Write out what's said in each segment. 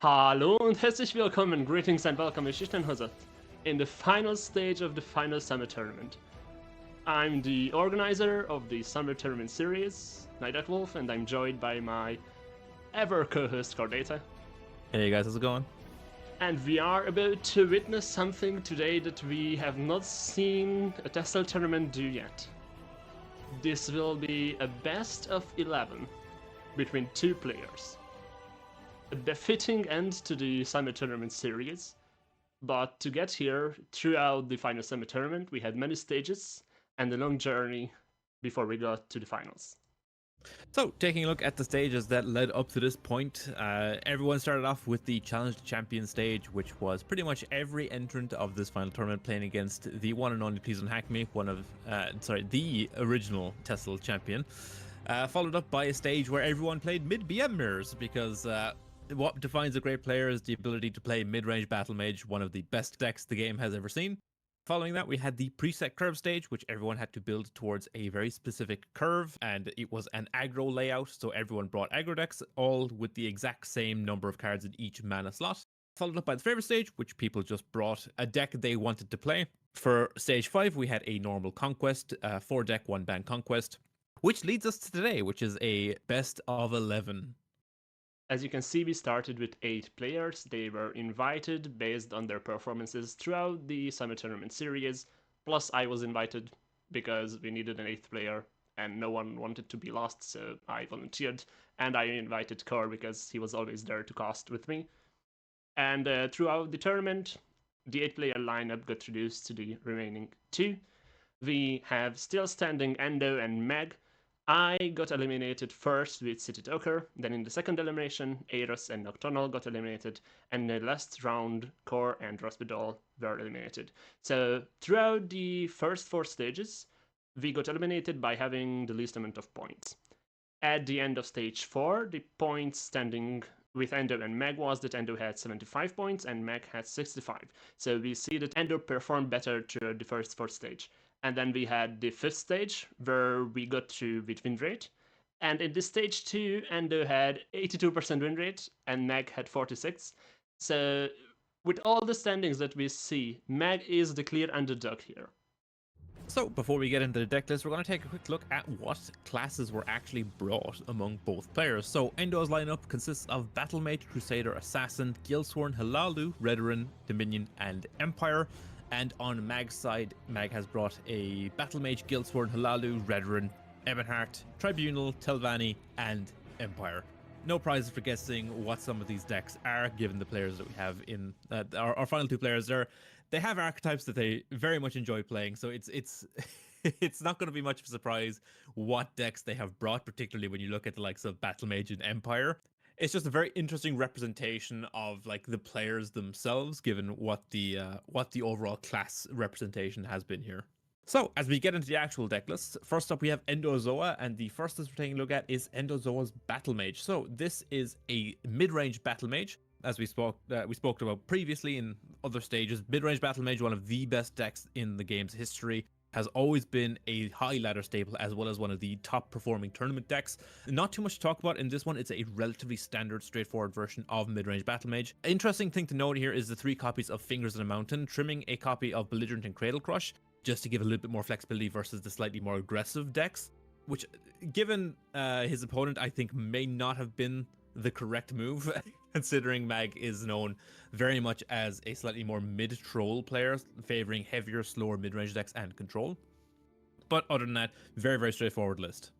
Hallo und herzlich willkommen, greetings and welcome to Schichtenhauser, in the final stage of the final summer tournament. I'm the organizer of the summer tournament series, NightDarkWolf, and I'm joined by my ever co-host CoreData. Hey guys, how's it going? And we are about to witness something today that we have not seen a Tesla tournament do yet. This will be a best of 11 between two players. A befitting end to the summer tournament series, but to get here throughout the final summer tournament, we had many stages and a long journey before we got to the finals. So, taking a look at the stages that led up to this point, everyone started off with the Challenge the Champion stage, which was pretty much every entrant of this final tournament playing against the one and only Please Don't Hack Me, the original Tesla champion. Followed up by a stage where everyone played mid-BM mirrors, because what defines a great player is the ability to play mid-range Battle Mage, one of the best decks the game has ever seen. Following that, we had the preset curve stage, which everyone had to build towards a very specific curve, and it was an aggro layout, so everyone brought aggro decks, all with the exact same number of cards in each mana slot. Followed up by the favorite stage, which people just brought a deck they wanted to play. For stage 5, we had a normal conquest, 4-deck, 1-ban conquest, which leads us to today, which is a best of 11. As you can see, we started with 8 players. They were invited based on their performances throughout the Summer Tournament series. Plus, I was invited because we needed an 8th player and no one wanted to be lost, so I volunteered. And I invited Core because he was always there to cast with me. And throughout the tournament, the 8-player lineup got reduced to the remaining 2. We have still standing Endo and Meg. I got eliminated first with City Toker, then in the second elimination, Eros and Nocturnal got eliminated, and in the last round, Core and Rospidol were eliminated. So throughout the first 4 stages, we got eliminated by having the least amount of points. At the end of stage 4, the points standing with Endo and Meg was that Endo had 75 points and Meg had 65. So we see that Endo performed better throughout the first 4 stage. And then we had the 5th stage where we got to with win rate. And in this stage 2, Endo had 82% win rate and Meg had 46. So with all the standings that we see, Meg is the clear underdog here. So, before we get into the deck list, we're going to take a quick look at what classes were actually brought among both players. So, Endo's lineup consists of Battle Mage, Crusader, Assassin, Guildsworn, Halalu, Redoran, Dominion, and Empire. And on Mag's side, Mag has brought a Battle Mage, Guildsworn, Halalu, Redoran, Ebonheart, Tribunal, Telvanni, and Empire. No prizes for guessing what some of these decks are, given the players that we have in our final 2 players there. They have archetypes that they very much enjoy playing, so it's it's not going to be much of a surprise what decks they have brought, particularly when you look at the likes of Battle Mage and Empire. It's just a very interesting representation of like the players themselves, given what the overall class representation has been here. So, as we get into the actual deck list, first up we have Endozoa, and the first list we're taking a look at is Endozoa's Battle Mage. So, this is a mid-range Battle Mage. As we spoke about previously in other stages, mid-range Battle Mage, one of the best decks in the game's history, has always been a high ladder staple as well as one of the top performing tournament decks. Not too much to talk about in this one. It's a relatively standard, straightforward version of mid-range Battle Mage. Interesting thing to note here is the 3 copies of Fingers on a Mountain, trimming a copy of Belligerent and Cradle Crush, just to give a little bit more flexibility versus the slightly more aggressive decks, which, given his opponent, I think may not have been the correct move, considering Mag is known very much as a slightly more mid-troll player, favoring heavier, slower mid-range decks and control. But other than that, very, very straightforward list.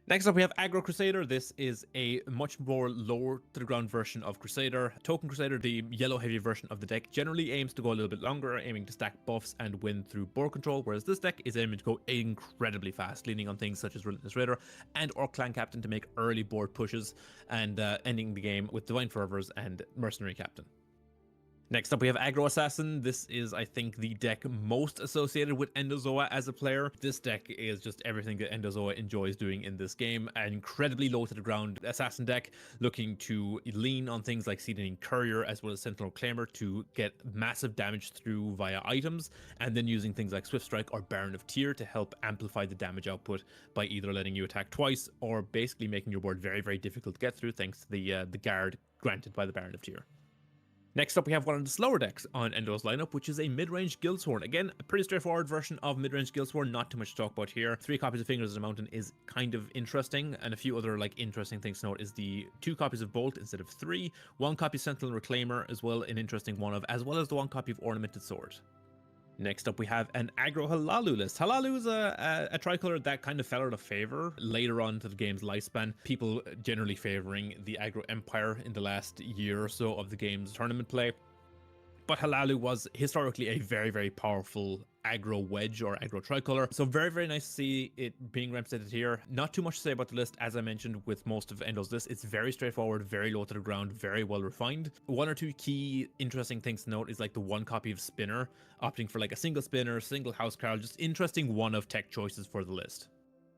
Next up, we have Aggro Crusader. This is a much more lower to the ground version of Crusader. Token Crusader, the yellow heavy version of the deck, generally aims to go a little bit longer, aiming to stack buffs and win through board control, whereas this deck is aiming to go incredibly fast, leaning on things such as Relentless Raider and Orc Clan Captain to make early board pushes, and ending the game with Divine Fervors and Mercenary Captain. Next up, we have Aggro Assassin. This is, I think, the deck most associated with Endozoa as a player. This deck is just everything that Endozoa enjoys doing in this game. An incredibly low to the ground Assassin deck, looking to lean on things like Seeding Courier as well as Sentinel Claimer to get massive damage through via items, and then using things like Swift Strike or Baron of Tyr to help amplify the damage output by either letting you attack twice or basically making your board very, very difficult to get through thanks to the guard granted by the Baron of Tyr. Next up, we have one of the slower decks on Endo's lineup, which is a mid-range Guildsworn. Again, a pretty straightforward version of mid-range Guildsworn, not too much to talk about here. 3 copies of Fingers of the Mountain is kind of interesting, and a few other interesting things to note is the 2 copies of Bolt instead of 3, 1 copy of Sentinel Reclaimer as well, an interesting one of, as well as the 1 copy of Ornamented Sword. Next up, we have an aggro Halalu list. Halalu is a tricolor that kind of fell out of favor later on to the game's lifespan. People generally favoring the aggro Empire in the last year or so of the game's tournament play. But Halalu was historically a very, very powerful aggro wedge or aggro tricolor. So very, very nice to see it being represented here. Not too much to say about the list. As I mentioned with most of Endo's list, it's very straightforward, very low to the ground, very well refined. 1 or 2 key interesting things to note is like the 1 copy of Spinner, opting for like a single Spinner, single Housecarl, just interesting one of tech choices for the list.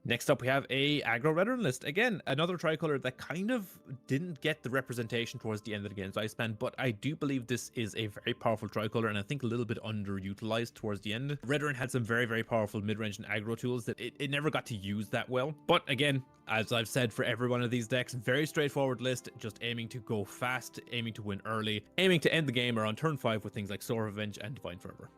Next up, we have a aggro veteran list. Again, another tricolor that kind of didn't get the representation towards the end of the game's lifespan, but I do believe this is a very powerful tricolor and I think a little bit underutilized towards the end. Veteran had some very, very powerful mid-range and aggro tools that it never got to use that well. But again, as I've said for every one of these decks, very straightforward list, just aiming to go fast, aiming to win early, aiming to end the game around turn 5 with things like Soul Revenge and Divine Fervor.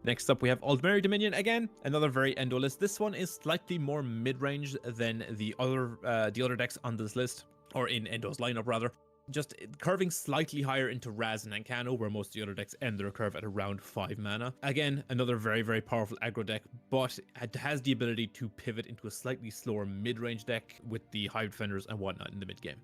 Next up, we have Aldmeri Dominion. Again, another very endo list. This one is slightly more mid-range than the other decks on this list, or in Endo's lineup rather. Just curving slightly higher into Raz and Ankano, where most of the other decks end their curve at around 5 mana. Again, another very, very powerful aggro deck, but it has the ability to pivot into a slightly slower mid-range deck with the Hive Defenders and whatnot in the mid-game.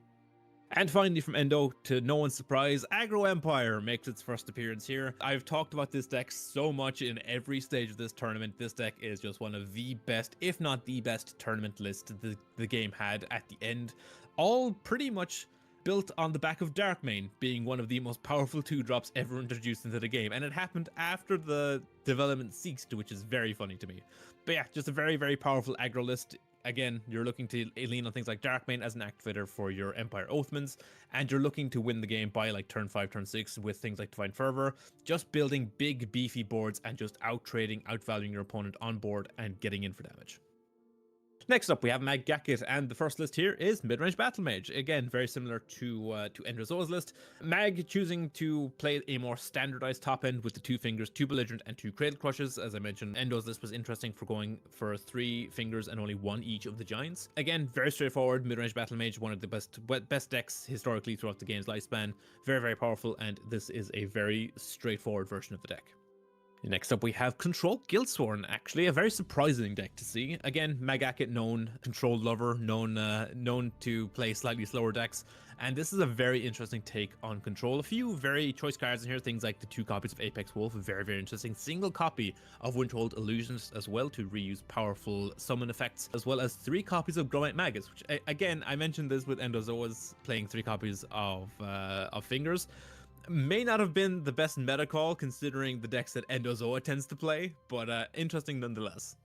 And finally, from Endo, to no one's surprise, Aggro Empire makes its first appearance here. I've talked about this deck so much in every stage of this tournament. This deck is just one of the best, if not the best, tournament list the game had at the end. All pretty much built on the back of Darkmane being one of the most powerful 2-drops ever introduced into the game. And it happened after the development ceased, which is very funny to me. But yeah, just a very, very powerful aggro list. Again, you're looking to lean on things like Darkmane as an activator for your Empire Oathmans, and you're looking to win the game by like turn 5, turn 6 with things like Divine Fervor, just building big, beefy boards and just out-trading, outvaluing your opponent on board and getting in for damage. Next up, we have Mag Gacket, and the first list here is Midrange Battle Mage. Again, very similar to Endrazoa's list. Mag choosing to play a more standardized top end with the 2 fingers, 2 belligerent, and 2 cradle crushes. As I mentioned, Endo's list was interesting for going for 3 fingers and only 1 each of the giants. Again, very straightforward. Midrange Battle Mage, one of the best decks historically throughout the game's lifespan. Very, very powerful, and this is a very straightforward version of the deck. Next up, we have Control Guildsworn, actually a very surprising deck to see. Again, Magakit, known control lover, known to play slightly slower decks, and this is a very interesting take on control. A few very choice cards in here, things like the 2 copies of Apex Wolf, very, very interesting. Single copy of Windhold Illusionist as well to reuse powerful summon effects, as well as 3 copies of Gromite Magus, which again, I mentioned this with Endozoa's playing 3 copies of Fingers. May not have been the best meta call considering the decks that Endozoa tends to play, but interesting nonetheless.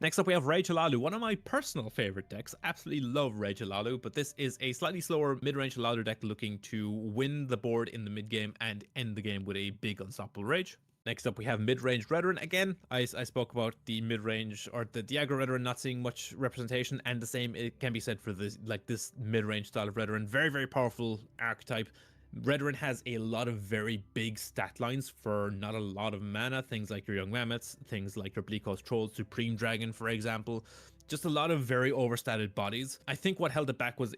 Next up, we have Rage Halalu, one of my personal favorite decks. Absolutely love Rage Halalu, but this is a slightly slower mid-range Halalu deck looking to win the board in the mid-game and end the game with a big unstoppable Rage. Next up, we have mid-range Redoran. Again, I spoke about the mid-range or the aggro Redoran not seeing much representation, and the same it can be said for this mid-range style of Redoran. Very, very powerful archetype. Redoran has a lot of very big stat lines for not a lot of mana, things like your Young Mammoths, things like your Bleak Host Trolls, Supreme Dragon, for example. Just a lot of very overstated bodies. I think what held it back was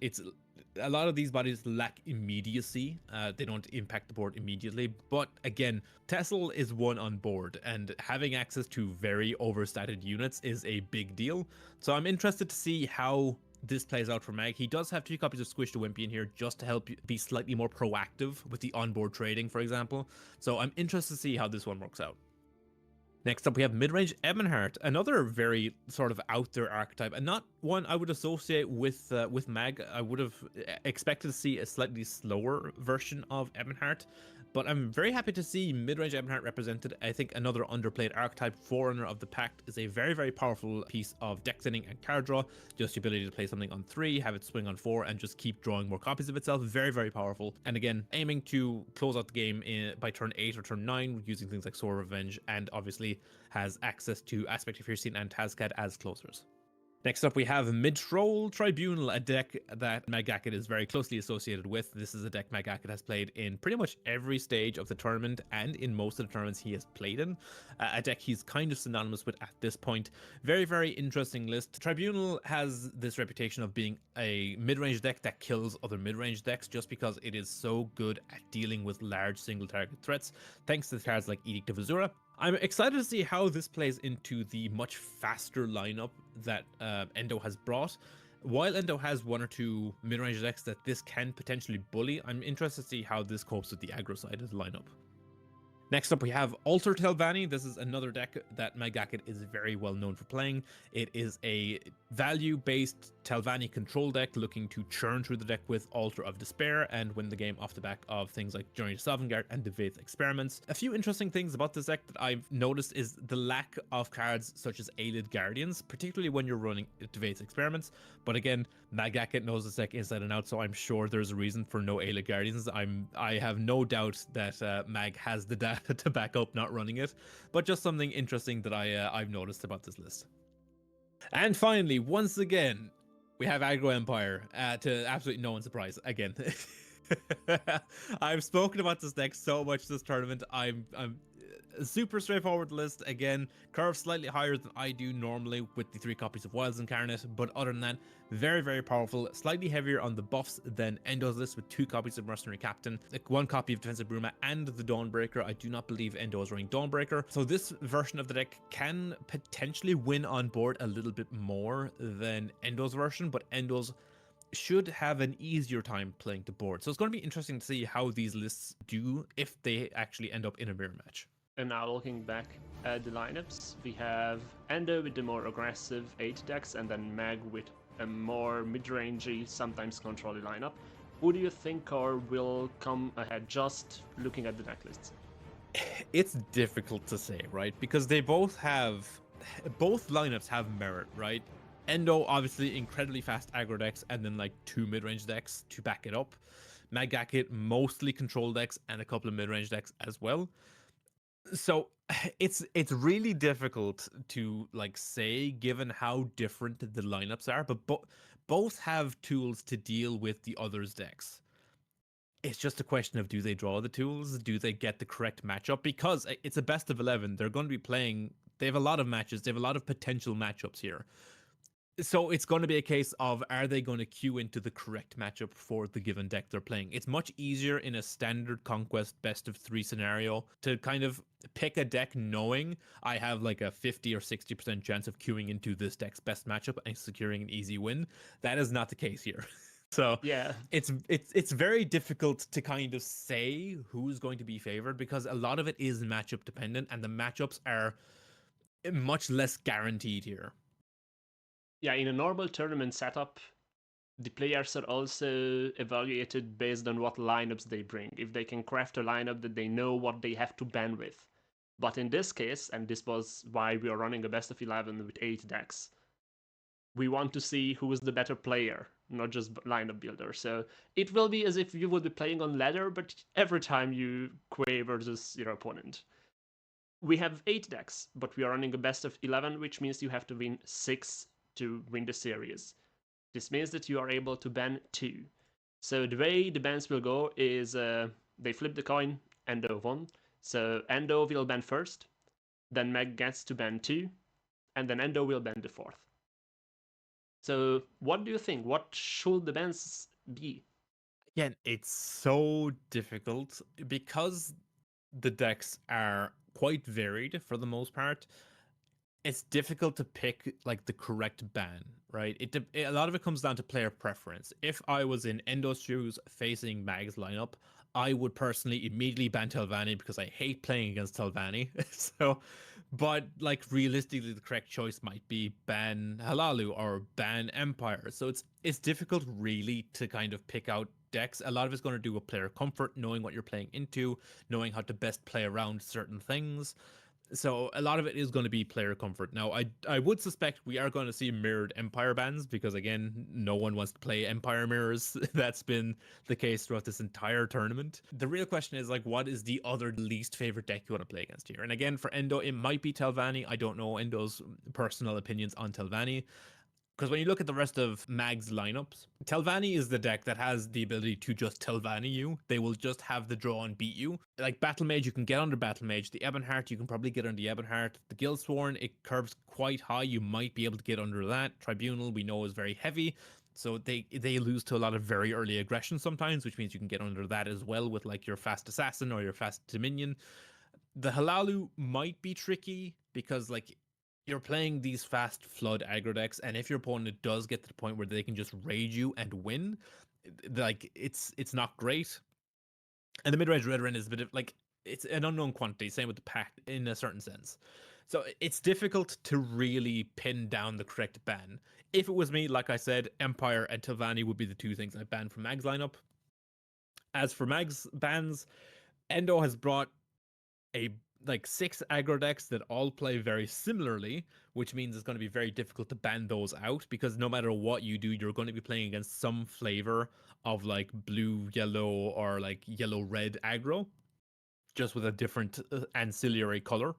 a lot of these bodies lack immediacy. They don't impact the board immediately. But again, Tessel is one on board, and having access to very overstated units is a big deal. So I'm interested to see how this plays out for Mag. He does have 2 copies of Squish the Wimpy in here just to help you be slightly more proactive with the onboard trading, for example. So I'm interested to see how this one works out. Next up, we have Midrange Ebonheart, another very sort of out there archetype, and not one I would associate with Mag. I would have expected to see a slightly slower version of Ebonheart, but I'm very happy to see Midrange Ebonheart represented. I think another underplayed archetype. Forerunner of the Pact is a very, very powerful piece of deck thinning and card draw. Just the ability to play something on 3, have it swing on 4, and just keep drawing more copies of itself. Very, very powerful. And again, aiming to close out the game by turn 8 or turn 9 using things like Soul Revenge, and obviously has access to Aspect of Fiercine and Tazcad as closers. Next up, we have Midtroll Tribunal, a deck that Magacket is very closely associated with. This is a deck Magacket has played in pretty much every stage of the tournament and in most of the tournaments he has played in. A deck he's kind of synonymous with at this point. Very, very interesting list. Tribunal has this reputation of being a mid-range deck that kills other mid-range decks just because it is so good at dealing with large single-target threats, thanks to cards like Edict of Azura. I'm excited to see how this plays into the much faster lineup that Endo has brought. While Endo has one or two mid-range decks that this can potentially bully, I'm interested to see how this copes with the aggro side of the lineup. Next up, we have Alter Telvanni. This is another deck that Magacket is very well known for playing. It is a value-based Telvanni control deck looking to churn through the deck with Altar of Despair and win the game off the back of things like Journey to Sovngarde and Devaith Experiments. A few interesting things about this deck that I've noticed is the lack of cards such as Aelid Guardians, particularly when you're running Devaith Experiments. But again, Magacket knows this deck inside and out, so I'm sure there's a reason for no Aelid Guardians. I have no doubt that Mag has the data to back up not running it, but just something interesting that I've noticed about this list. And finally, once again, we have Aggro Empire, to absolutely no one's surprise again. I've spoken about this deck so much this tournament. I'm a super straightforward list. Again, curve slightly higher than I do normally with the 3 copies of Wilds Incarnate, but other than that, very, very powerful. Slightly heavier on the buffs than Endo's list with 2 copies of Mercenary Captain, 1 copy of Defensive Bruma, and the Dawnbreaker. I do not believe Endo is running Dawnbreaker, so this version of the deck can potentially win on board a little bit more than Endo's version, but Endo's should have an easier time playing the board. So it's going to be interesting to see how these lists do if they actually end up in a mirror match. And now looking back at the lineups, we have Endo with the more aggressive 8 decks and then Mag with a more mid-rangey, sometimes controlly lineup. Who do you think Core will come ahead just looking at the deck lists? It's difficult to say, right? Because both lineups have merit, right? Endo, obviously, incredibly fast aggro decks, and then like 2 mid-range decks to back it up. Magacket, mostly control decks and a couple of mid-range decks as well. So it's really difficult to like say given how different the lineups are, but both have tools to deal with the other's decks. It's just a question of, do they draw the tools? Do they get the correct matchup? Because it's a best of 11. They're going to be playing. They have a lot of matches. They have a lot of potential matchups here. So it's going to be a case of, are they going to queue into the correct matchup for the given deck they're playing? It's much easier in a standard Conquest best of 3 scenario to kind of pick a deck knowing I have like a 50 or 60% chance of queuing into this deck's best matchup and securing an easy win. That is not the case here. So yeah, it's very difficult to kind of say who's going to be favored because a lot of it is matchup dependent and the matchups are much less guaranteed here. Yeah, in a normal tournament setup, the players are also evaluated based on what lineups they bring. If they can craft a lineup that they know what they have to ban with. But in this case, and this was why we are running a best of 11 with 8 decks, we want to see who is the better player, not just lineup builder. So it will be as if you would be playing on ladder, but every time you quay versus your opponent. We have 8 decks, but we are running a best of 11, which means you have to win 6 to win the series. This means that you are able to ban 2. So the way the bans will go is they flip the coin, Endo won. So Endo will ban first, then Meg gets to ban 2, and then Endo will ban the 4th. So what do you think? What should the bans be? Again, it's so difficult because the decks are quite varied for the most part. It's difficult to pick like the correct ban, right? A lot of it comes down to player preference. If I was in Endo's shoes facing Mag's lineup, I would personally immediately ban Telvanni because I hate playing against Telvanni. So, but like realistically, the correct choice might be ban Halalu or ban Empire. So it's difficult really to kind of pick out decks. A lot of it's going to do with player comfort, knowing what you're playing into, knowing how to best play around certain things. So a lot of it is going to be player comfort. Now, I would suspect we are going to see mirrored Empire bans because, again, no one wants to play Empire mirrors. That's been the case throughout this entire tournament. The real question is, like, what is the other least favorite deck you want to play against here? And again, for Endo, it might be Telvanni. I don't know Endo's personal opinions on Telvanni. Because when you look at the rest of Mag's lineups, Telvanni is the deck that has the ability to just Telvanni you. They will just have the draw and beat you. Like Battle Mage, you can get under Battle Mage. The Ebonheart, you can probably get under the Ebonheart. The Guildsworn, it curves quite high. You might be able to get under that. Tribunal, we know, is very heavy. So they lose to a lot of very early aggression sometimes, which means you can get under that as well with like your fast assassin or your fast dominion. The Halalu might be tricky because like you're playing these fast flood aggro decks, and if your opponent does get to the point where they can just raid you and win, like it's not great. And the mid-range Redoran is a bit of like it's an unknown quantity, same with the pact in a certain sense. So it's difficult to really pin down the correct ban. If it was me, like I said, Empire and Telvanni would be the two things I banned from Mag's lineup. As for Mag's bans, Endo has brought a like 6 aggro decks that all play very similarly, which means it's going to be very difficult to ban those out because no matter what you do, you're going to be playing against some flavor of like blue, yellow, or like yellow, red aggro, just with a different ancillary color.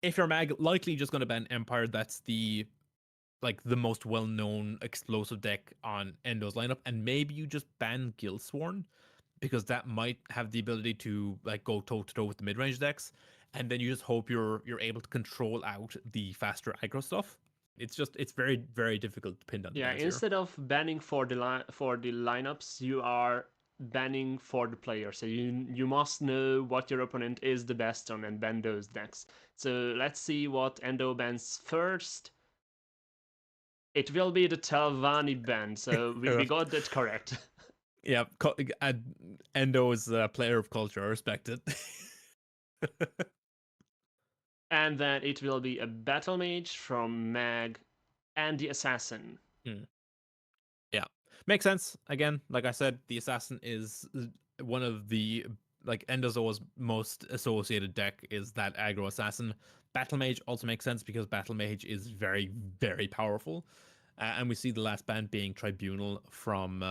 If you're Mag, likely just going to ban Empire. That's the like the most well-known explosive deck on Endo's lineup, and maybe you just ban Guildsworn because that might have the ability to like go toe to toe with the mid range decks, and then you just hope you're able to control out the faster aggro stuff. It's very difficult to pin down the Yeah, bans here. instead of banning for the lineups, you are banning for the player. So you must know what your opponent is the best on and ban those decks. So let's see what Endo bans first. It will be the Telvanni ban, so we got that correct. Yeah, Endo is a player of culture. I respect it. And then it will be a Battle Mage from Mag and the Assassin. Hmm. Yeah, makes sense. Again, like I said, the assassin is one of the like Endozoa's most associated deck is that aggro assassin. Battle Mage also makes sense because Battle Mage is very powerful, and we see the last band being Tribunal from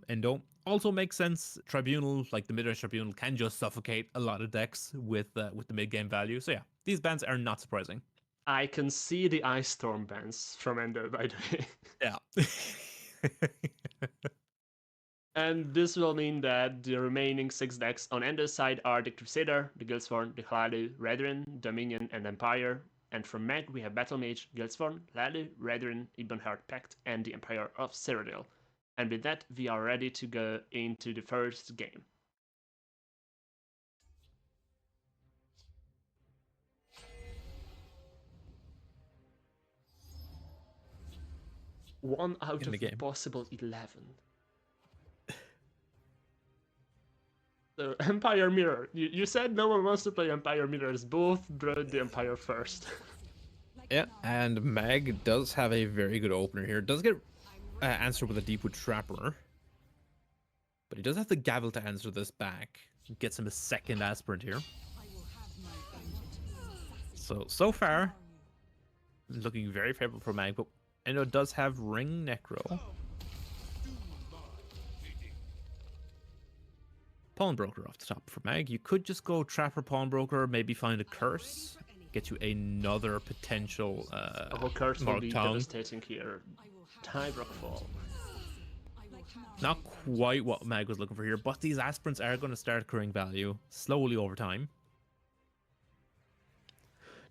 Endo. Also makes sense. Tribunal, like the mid-range Tribunal, can just suffocate a lot of decks with the mid-game value. So yeah, these bands are not surprising. I can see the Ice Storm bans from Endo, by the way. Yeah. And this will mean that the remaining 6 decks on Endo's side are the Crusader, the Guildsworn, the Hladu, Redoran, Dominion, and Empire. And from Mag, we have Battle Mage, Guildsworn, Hladu, Redoran, Ebonheart Pact, and the Empire of Cyrodiil. And with that, we are ready to go into the first game. One out In the of the game. possible 11. So, Empire Mirror. You said no one wants to play Empire Mirrors. Both brought the Empire first. Yeah, and Mag does have a very good opener here. Does get answered with a Deepwood Trapper. But he does have the Gavel to answer this back. Gets him a second Aspirant here. So far, looking very favorable for Mag, but Endo does have Ring Necro. Pawnbroker off the top for Mag. You could just go Trapper Pawnbroker, maybe find a Curse. Get you another potential Oh, Curse will be devastating here. Tyrock Fall. Not quite what Mag was looking for here, but these Aspirants are going to start accruing value slowly over time.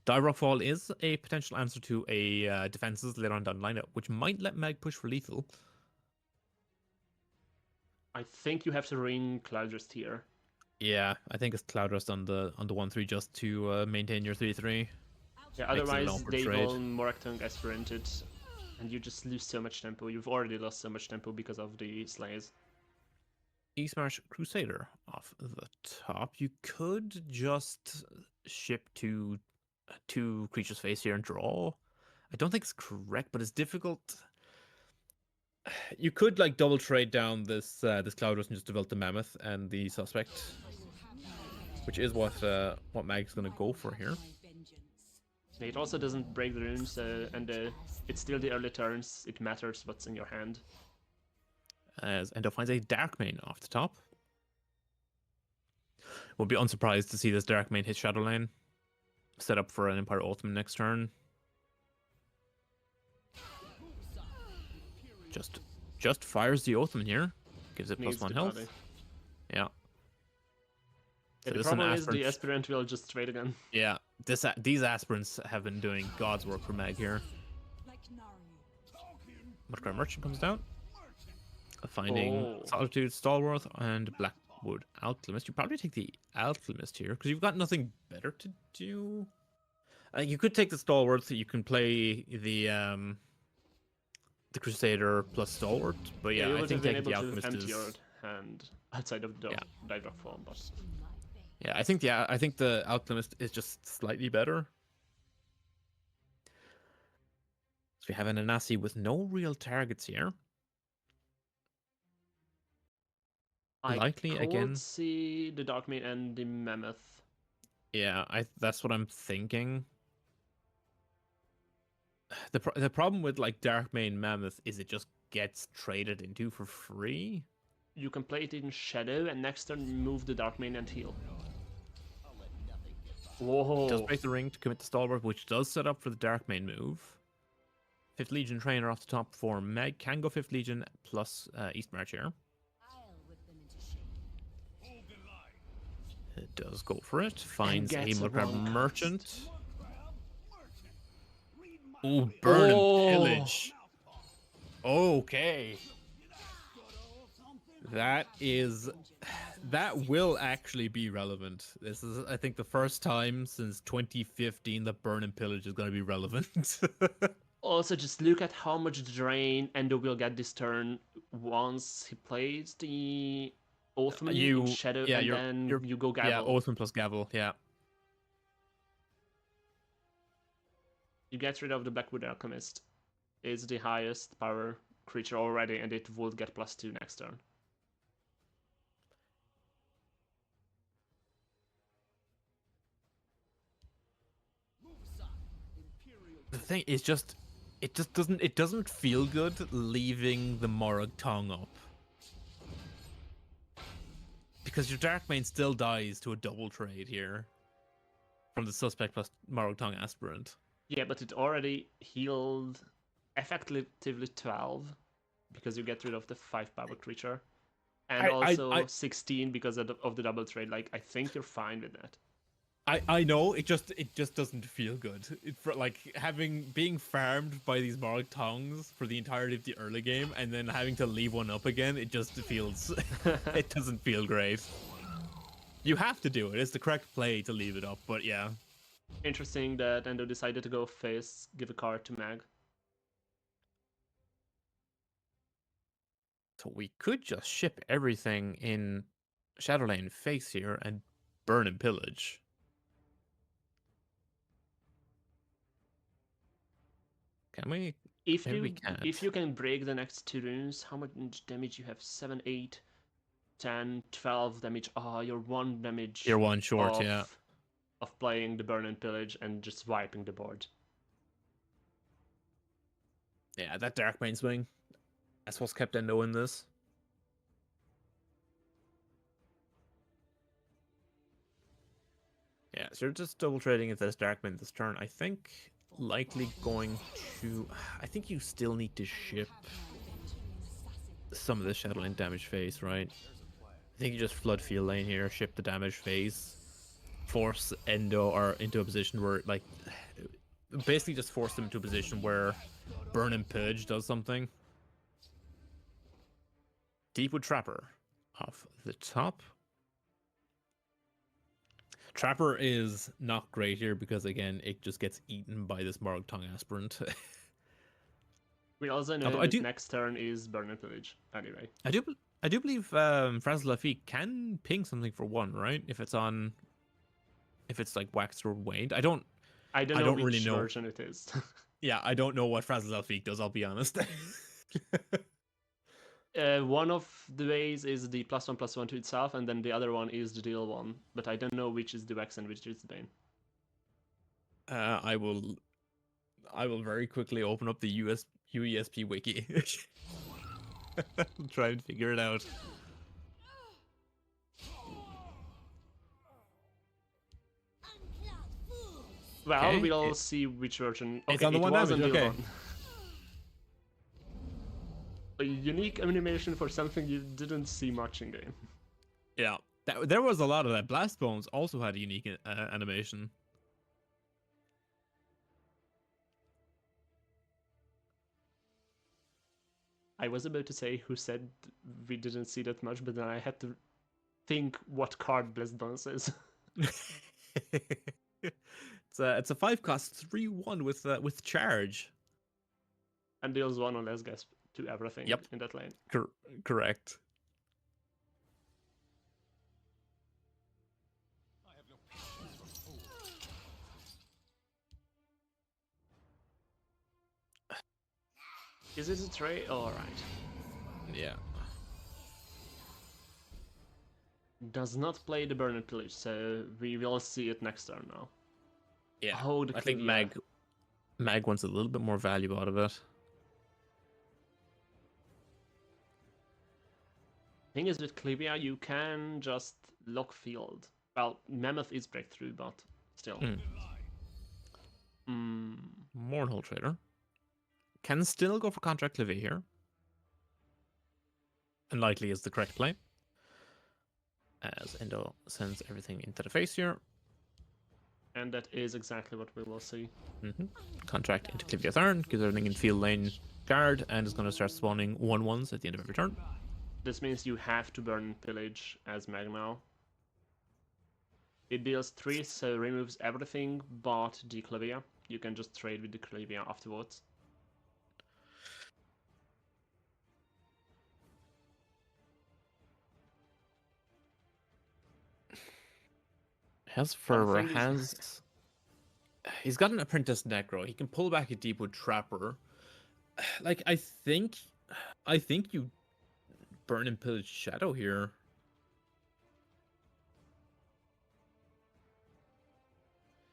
Die Fall is a potential answer to a defenses later on down the lineup, which might let Mag push for lethal. I think you have to ring Cloudrust here. Yeah, I think it's Cloudrust on the 1-3 just to maintain your 3-3. Yeah, otherwise they will Moraktung Aspiranted, and you just lose so much tempo. You've already lost so much tempo because of the Slays. Eastmarch Crusader off the top. You could just ship to 2 creatures face here and draw. I don't think it's correct, but it's difficult. You could like double trade down this Cloudrust and just develop the Mammoth and the Suspect, which is what Mag's gonna go for here. It also doesn't break the runes, and it's still the early turns. It matters what's in your hand. As Endo finds a Darkmane off the top. We'll be unsurprised to see this Darkmane hit Shadowlane. Set up for an Empire Ultimate next turn. Just fires the Oathman here. Gives it Needs +1 the body. health. Yeah. Yeah, So the this is an problem is aspirant. the aspirant will just trade again. Yeah. These aspirants have been doing God's work for Meg here. Mudcry Merchant comes down. Finding Oh. Solitude, Stalworth, and Blackwood Alchemist. You probably take the Alchemist here because you've got nothing better to do. You could take the Stalworth. You can play the Crusader plus Stalwart. But Yeah, yeah, you I would have think been taking able the to Alchemist empty your is hand outside of the yeah. Dive form, but Yeah, I think the Alchemist is just slightly better. So we have an Anasi with no real targets here. I Likely could again. see the Darkmane and the Mammoth. Yeah, that's what I'm thinking. The problem with like Darkmane Mammoth is it just gets traded into for free. You can play it in Shadow and next turn move the Darkmane and heal. It does Whoa. break the ring to commit the Stalwart, which does set up for the Darkmane move. 5th Legion trainer off the top for Meg. Can go 5th Legion plus East March here. It does go for it. Finds a gets a Mudcrab one Merchant. Oh, burn and Oh. pillage. Okay. That will actually be relevant. This is, I think, the first time since 2015 that burn and pillage is going to be relevant. Also, just look at how much drain Endo will get this turn once he plays the Oathman in Shadow, yeah, and then you go yeah, Gavel. Oathman plus Gavel, yeah. You get rid of the Blackwood Alchemist. It's the highest power creature already, and it would get +2 next turn. The thing is just it doesn't feel good leaving the Morag Tongue up. Because your Darkmane still dies to a double trade here. From the Suspect plus Morag Tongue Aspirant. Yeah, but it already healed effectively 12 because you get rid of the 5 power creature, and also 16 because of the double trade. Like, I think you're fine with that. I know it just doesn't feel good. For like being farmed by these Morag Tongues for the entirety of the early game and then having to leave one up again, it just feels it doesn't feel great. You have to do it. It's the correct play to leave it up, but yeah. Interesting that Endo decided to go face, give a card to Mag. So we could just ship everything in Shadowlane face here and burn and pillage. Can we? Maybe we can't. If you can break the next 2 runes, how much damage you have? 7, 8, 10, 12 damage. You're 1 damage. You're 1 short, yeah. Of playing the burn and pillage and just wiping the board. Yeah, that Darkmane swing. That's what's kept Endo in this. Yeah, so you're just double trading if there's Darkmane this turn. I think likely going to... I think you still need to ship some of the Shadowlane damage phase, right? I think you just flood field lane here, ship the damage phase, force Endo or into a position where, like, basically just force them into a position where Burn and Pillage does something. Deepwood Trapper off the top. Trapper is not great here because, again, it just gets eaten by this Morag Tongue Aspirant. We also know that next turn is Burn and Pillage, anyway. I do believe Franz Lafitte can ping something for 1, right? If it's like waxed or waned. I don't know really which know version it is. Yeah, I don't know what Franz Lafitte does, I'll be honest. One of the ways is the +1/+1 to itself, and then the other one is the deal 1. But I don't know which is the Wax and which is the Bane. I will very quickly open up the UESP wiki. Try and figure it out. Well, okay. We'll see which version. Okay, it's on the 1 damage. Okay. A unique animation for something you didn't see much in game. Yeah, there was a lot of that. Blast Bones also had a unique animation. I was about to say who said we didn't see that much, but then I had to think what card Blessed Bones is. It's a 5-cost 3/1 with charge. And deals 1 or less gas to everything Yep, in that lane. correct. Is it a tray? Alright. Yeah. Does not play the Burn and Pillage, so we will see it next turn now. Yeah. Oh, the I think Clivia. Mag wants a little bit more value out of it. Thing is, with Clivia, you can just lock field. Well, Mammoth is breakthrough, but still. Mournhold Trader. Can still go for Contract Levy here. Unlikely is the correct play. As Endo sends everything into the face here. And that is exactly what we will see. Contract into Clivia Tharn, gives everything in field lane guard, and is going to start spawning 1/1s at the end of every turn. This means you have to burn and pillage as Mag now. It deals 3, so removes everything but the Clivia. You can just trade with the Clivia afterwards. He's got an Apprentice Necro. He can pull back a Deepwood Trapper. Like, I think you burn and pillage Shadow here.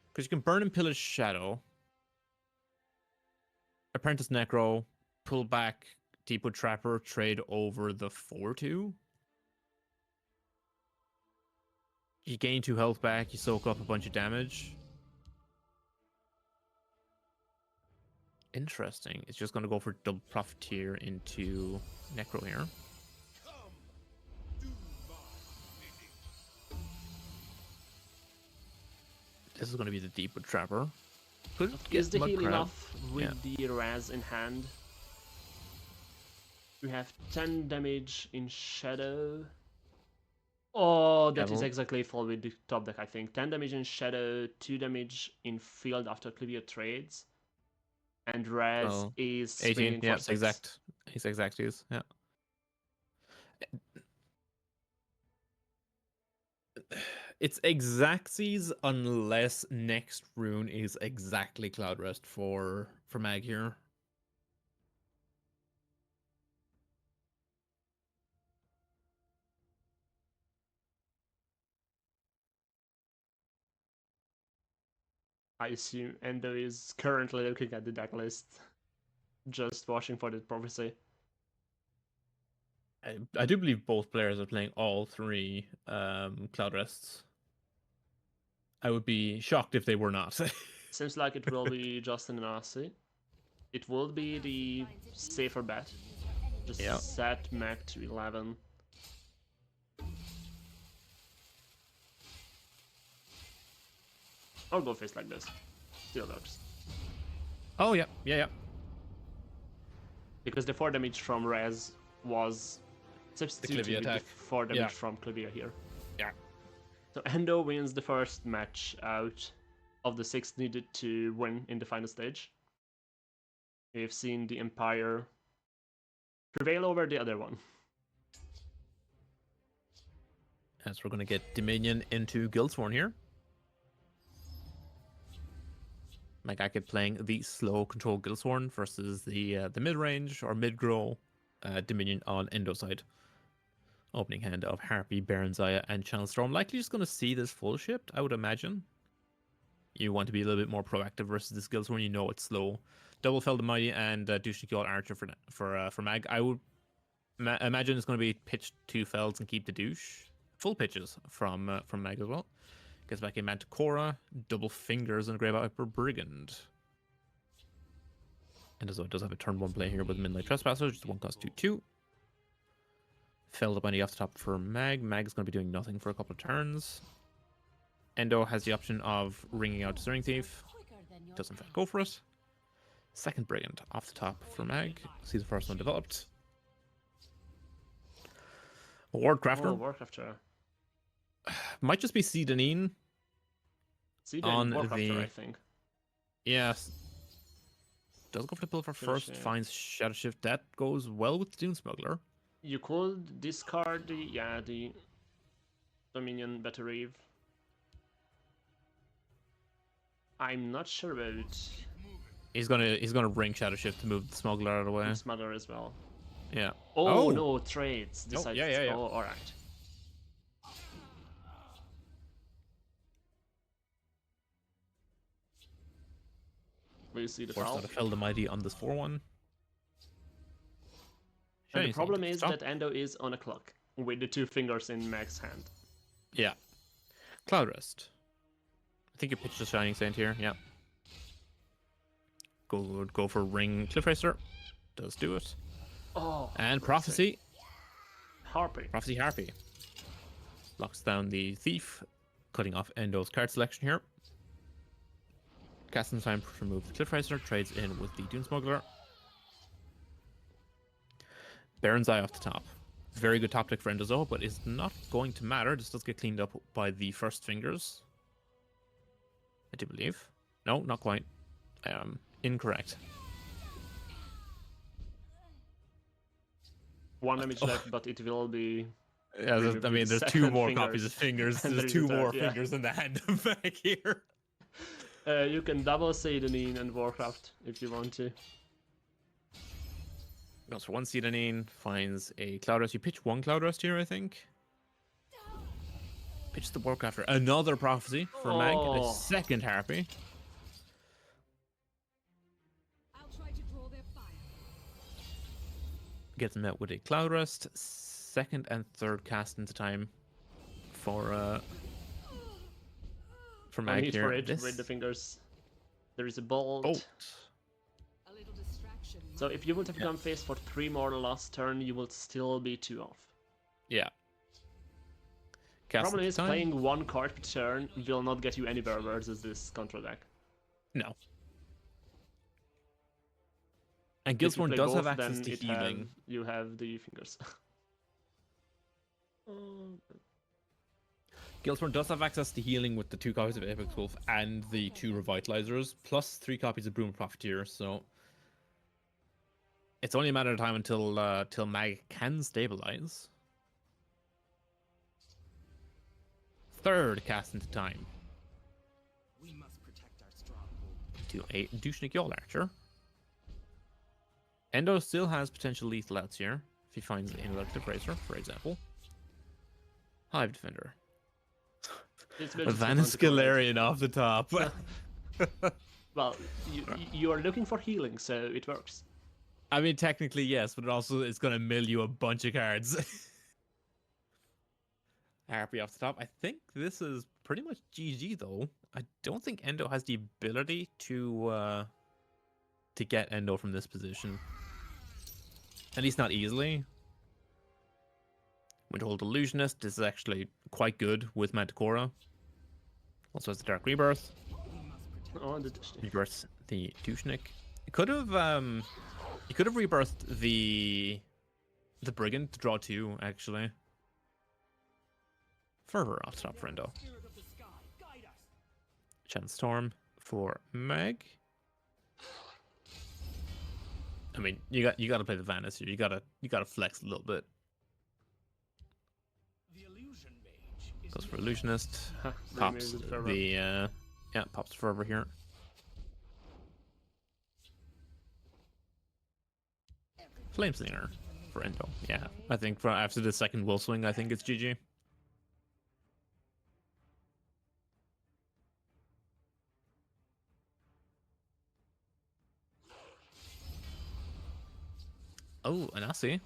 Because you can burn and pillage Shadow. Apprentice Necro, pull back Deepwood Trapper, trade over the 4/2. You gain 2 health back, you soak up a bunch of damage. Interesting. It's just going to go for double Profiteer into Necro here. This is going to be the Deepwood Trapper. Is the heal enough with the Raz in hand? We have 10 damage in Shadow. Oh, that is exactly full with the top deck, I think. 10 damage in Shadow, 2 damage in field after Clivia trades. And Raz is 18. Yeah, for 6. It's exact use. Yeah. It's exactsies unless next rune is exactly Cloud Rest for Mag here. I assume Endo is currently looking at the deck list, just watching for the prophecy. I do believe both players are playing all 3 Cloud Rests. I would be shocked if they were not. Seems like it will be Justin and Arcee. It will be the safer bet. Just set Mag to 11. Or go face like this. Still works. Oh, yeah. Because the 4 damage from Raz was substituted with the 4 damage from Clivia here. Yeah. So Endo wins the first match out of the 6 needed to win in the final stage. We've seen the Empire prevail over the other one. As we're going to get Dominion into Guildsworn here. Magakid playing the slow control Guildsworn versus the mid-range or mid-grow Dominion on Endo side. Opening hand of Harpy, Baronzaya, and Channel Storm. Likely just going to see this full shipped, I would imagine. You want to be a little bit more proactive versus this Guildsworn. You know it's slow. Double Fell the Mighty and Douche Archer for Mag. I would imagine it's going to be pitched 2 Fells and keep the Douche. Full pitches from Mag as well. Gets back in Manticora, double fingers, and a Grey Viper Brigand. And so it does have a turn 1 play here with Midnight Trespasser, which is 1 cost 2/2. Felled up any off the top for Mag. Mag is going to be doing nothing for a couple of turns. Endo has the option of ringing out Discerning Thief. Does in fact go for it. Second Brigand off the top for Mag. See the first one developed. A Ward Crafter. Oh, Warcrafter. Might just be Seedanine. See, On Warcrafter, the- I think. Yes. Does go for the Pilfer first. Finish, Finds Shadow Shift. That goes well with Dune Smuggler. You could discard the Dominion Better Eve. I'm not sure about He's gonna ring Shadow Shift to move the Smuggler out of the way. Smother as well. Yeah. Oh, no, trades. Oh, yeah. Oh, alright. Will you see the Forced foul? out a Fell the Mighty on this 4/1. And the problem is that Endo is on a clock with the 2 fingers in Mag's hand. Yeah. Cloud Rest. I think you pitched a Shining Saint here. Yeah. Go for Ring Cliff Racer. Does do it. Oh. And Prophecy. Harpy. Prophecy Harpy. Locks down the Thief, cutting off Endo's card selection here. Casting time to remove the Cliff Racer. Trades in with the Dune Smuggler. Baron's Eye off the top. Very good top deck for Endozo, but it's not going to matter. This does get cleaned up by the first fingers. I do believe. No, not quite. Incorrect. 1 damage left, but it will be... Yeah, I mean, there's 2 more copies of fingers. And There's there is 2 a more third, yeah. fingers in the hand back here. You can double Seedanine and Warcraft if you want to. Goes for 1 Seedanine, finds a Cloud Rest. You pitch 1 Cloud Rest here, I think. Pitch the Warcrafter. Another Prophecy for Mag. A Oh. second Harpy. Gets met with a Cloud Rest. Second and third cast into time for No Mag need here. for it with the fingers. There is a bolt. Bolt. So if you would have gone face for 3 more last turn, you will still be 2 off. Yeah. Cast Problem into is, time. playing 1 card per turn will not get you anywhere versus this control deck. No. And If you Guildsworn play does have both, access then to healing. you have the fingers. Guildsworn does have access to healing with the 2 copies of Apex Wolf and the 2 Revitalizers, plus 3 copies of Broom Profiteer, so it's only a matter of time until till Mag can stabilize. Third cast into time. We must protect our stronghold. To a Douchnik Yol Archer. Endo still has potential lethal outs here, if he finds another Cliff Racer, for example. Hive Defender. It's very Vanis difficult to Galarian off the top. Well, you are looking for healing, so it works. I mean, technically, yes, but it also it's going to mill you a bunch of cards. Harpy off the top. I think this is pretty much GG, though. I don't think Endo has the ability to get Endo from this position. At least not easily. Winterhold Illusionist is actually quite good with Manticora. Also has the Dark Rebirth. Oh, Rebirth the Douchnik. He could have rebirthed the Brigand to draw 2, actually. Fervor off the top for Endo. Spirit of the sky, guide us. Chance Storm for Meg. I mean, you got to play the Vanis here. You gotta flex a little bit. The illusion mage is Goes for Illusionist. Huh, Pops removes Fervor. the pops Fervor here. Flameslinger for Endo. Yeah, I think after the second Will Swing, I think it's GG. Oh, Anasi.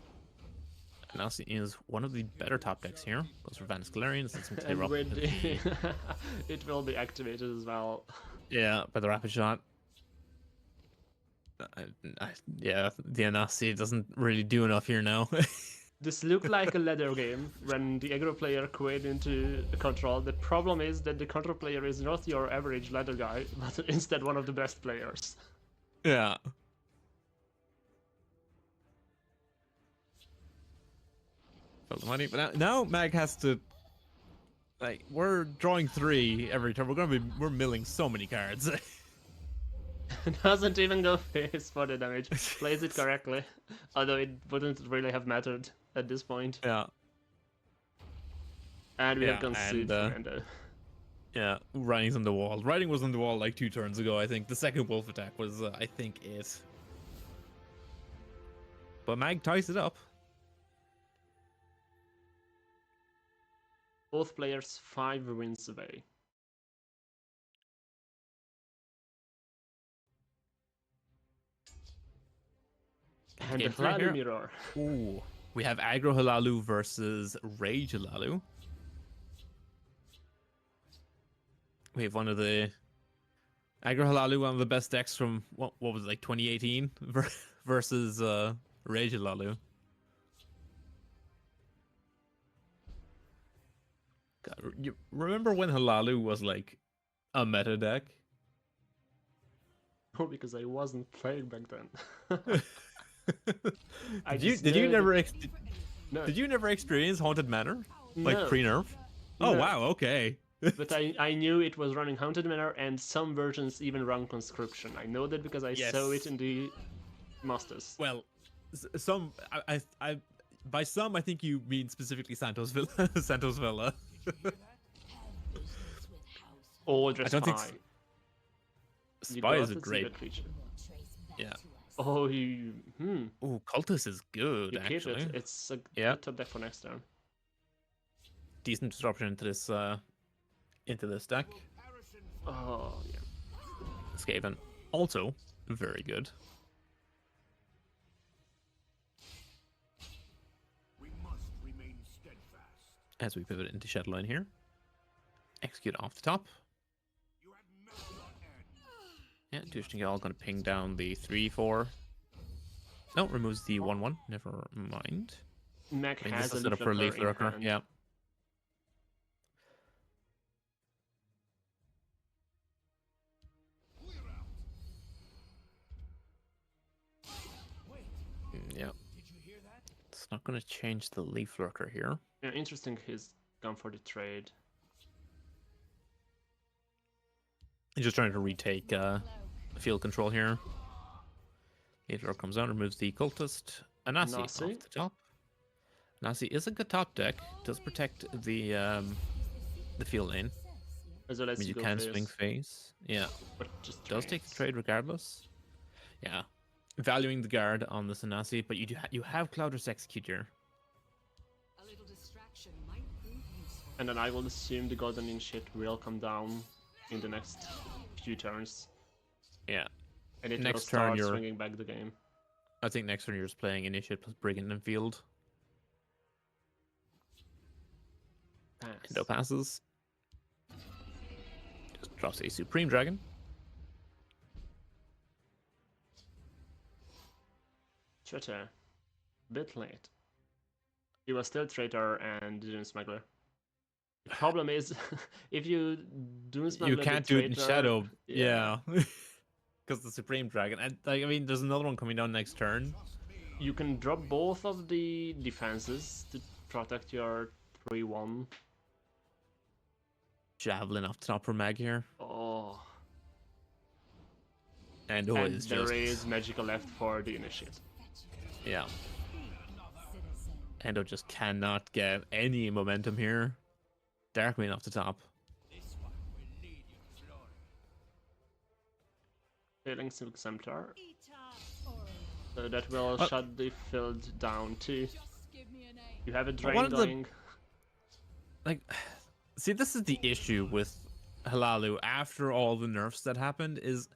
Anasi is one of the better top decks here. Goes for Vanis Galarian. And with it will be activated as well. Yeah, by the Rapid Shot. Yeah, the Anasi doesn't really do enough here now. This looked like a ladder game when the aggro player quit into control. The problem is that the control player is not your average ladder guy, but instead one of the best players. Yeah. Felt the money, but now Mag has to, like, we're drawing 3 every turn. We're milling so many cards. Doesn't even go face for the damage. Plays it correctly, although it wouldn't really have mattered at this point. Yeah. And we have Yeah, conceded and Commando. yeah, writing's on the wall. Writing was on the wall like 2 turns ago, I think. The second wolf attack was, I think, it. But Mag ties it up. Both players 5 wins away. And the Game 3 Hlalu here. mirror. Ooh. We have Aggro Halalu versus Rage Halalu. We have one of the Aggro Halalu, one of the best decks from what was it, like 2018 versus Rage Halalu. God, you remember when Halalu was like a meta deck? Oh, because I wasn't playing back then. I Did you just did you know never that- No, did you never experience Haunted Manor like No. pre-nerf? Oh No. wow, okay. but I knew it was running Haunted Manor, and some versions even run Conscription. I know that because I saw it Yes. in the Masters. Well, some I by some I think you mean specifically Santos Villa. Santos Villa. Or just I don't think Spy. You Spy got is a to see great. the creature. Yeah. Oh, you. Oh, Cultist is good You keep actually. it. It's a Yeah. good top deck for next turn. Decent disruption into this deck. Oh, yeah. Skaven also very good. We must remain steadfast. As we pivot into Shadowline here. Execute off the top. You have no end. Yeah, Dushnigal gonna ping down the 3/4. No, removes the 1/1. Never mind. Mac I mean, has this is a set up for a Leaf in Lurker. hand. Yeah. Yeah. It's not gonna change the Leaf Lurker here. Yeah, interesting he's gone for the trade. He's just trying to retake field control here. Leaf Lurker comes down, removes the Cultist. Anasi off Nasi? the top. Nasi is a good top deck. Does protect the field lane. As well I as mean, you go can face, swing face. Yeah. but just Does take the trades. trade regardless. Yeah. Valuing the guard on the Sanasi, but you have Clouders Executor. A little distraction might prove useful. And then I will assume the golden initiate will come down in the next few turns. Yeah. And it will Next turn start you're- swinging back the game. I think next turn you're just playing Initiate plus Brigand and Field. Pass. Endo passes. Just drops a Supreme Dragon. Traitor. Bit late. He was still traitor and Dune Smuggler. The problem is, if you Dune Smuggler You the can't do it in traitor- Shadow. Yeah. Because the Supreme Dragon. And I mean, there's another one coming down next turn. You can drop both of the defenses to protect your 3-1. Javelin off the top for Mag here. Oh. And And is there just. is magical left for the initiate. Yeah. Endo just cannot get any momentum here. Darkwing off the top. This one will lead you to glory. Failing Silk Templar. So that will Oh. shut the field down too. Just give me a name. You have a one drain of the- going. Like, see, this is the issue with Halalu after all the nerfs that happened. Is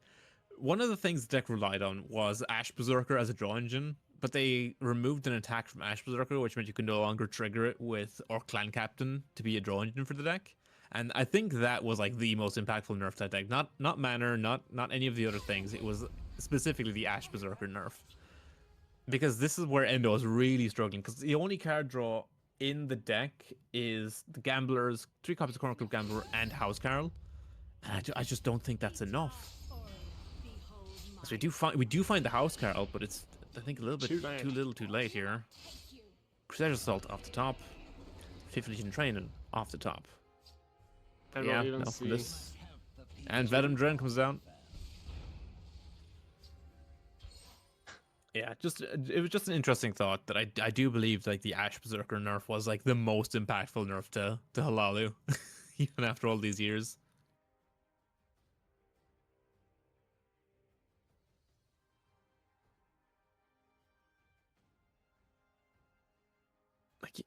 one of the things the deck relied on was Ash Berserker as a draw engine, but they removed an attack from Ash Berserker, which meant you could no longer trigger it with or Clan Captain to be a draw engine for the deck. And I think that was like the most impactful nerf to that deck. Not Manor, not any of the other things. It was specifically the Ash Berserker nerf. Because this is where Endo is really struggling, because the only card draw in the deck is the Gamblers, 3 copies of Chronicle Gambler, and House Carol. And I just don't think that's enough. So we do find the House Carol, but it's, I think, a little bit too late here. Crusader's Assault off the top. 5th Legion Training off the top. And Yeah, we'll even no, see. this. And Venom Dren comes down. Yeah, it was just an interesting thought that I do believe like the Ash Berserker nerf was like the most impactful nerf to Halalu, even after all these years. Like,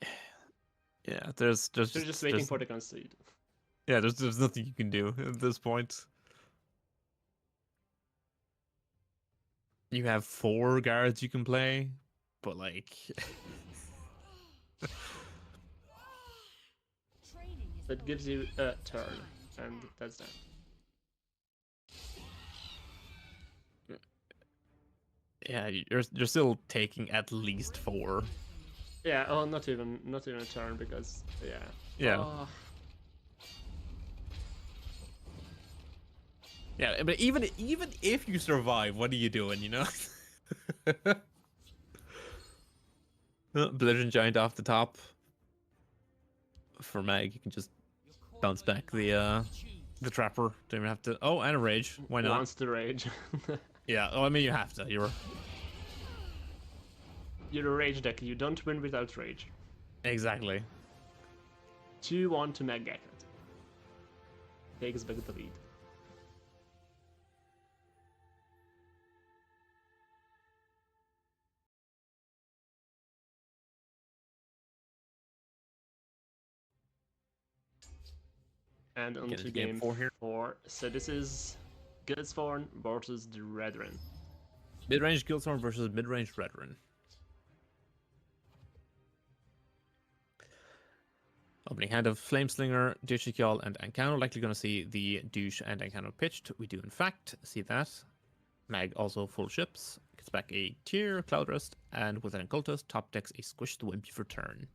yeah, there's They're just waiting for the concede. Yeah, there's nothing you can do at this point. You have 4 guards you can play, but like That gives you a turn, and that's that. yeah, you're still taking at least 4. Yeah, oh, not even a turn, because yeah. Yeah. Oh, Yeah, but even if you survive, what are you doing, you know? Belligerent Giant off the top. For Mag, you can just bounce back the Trapper. Don't even have to... Oh, and a Rage. Why not? wants to rage. Yeah, oh, I mean, you have to. You're You're a rage deck. You don't win without rage. Exactly. 2-1 to Meg Gacket. Takes back the lead. And on to game 4. So this is Guildsworn versus the Redren. Mid-range Guildsworn versus mid-range Redren. Opening hand of Flameslinger, Douche and Ancano. Likely going to see the Douche and Ancano pitched. We do, in fact, see that. Mag also full ships. Gets back a Tier, Cloud Rest, and with an Occultist, top decks a Squish the Wimpy for turn.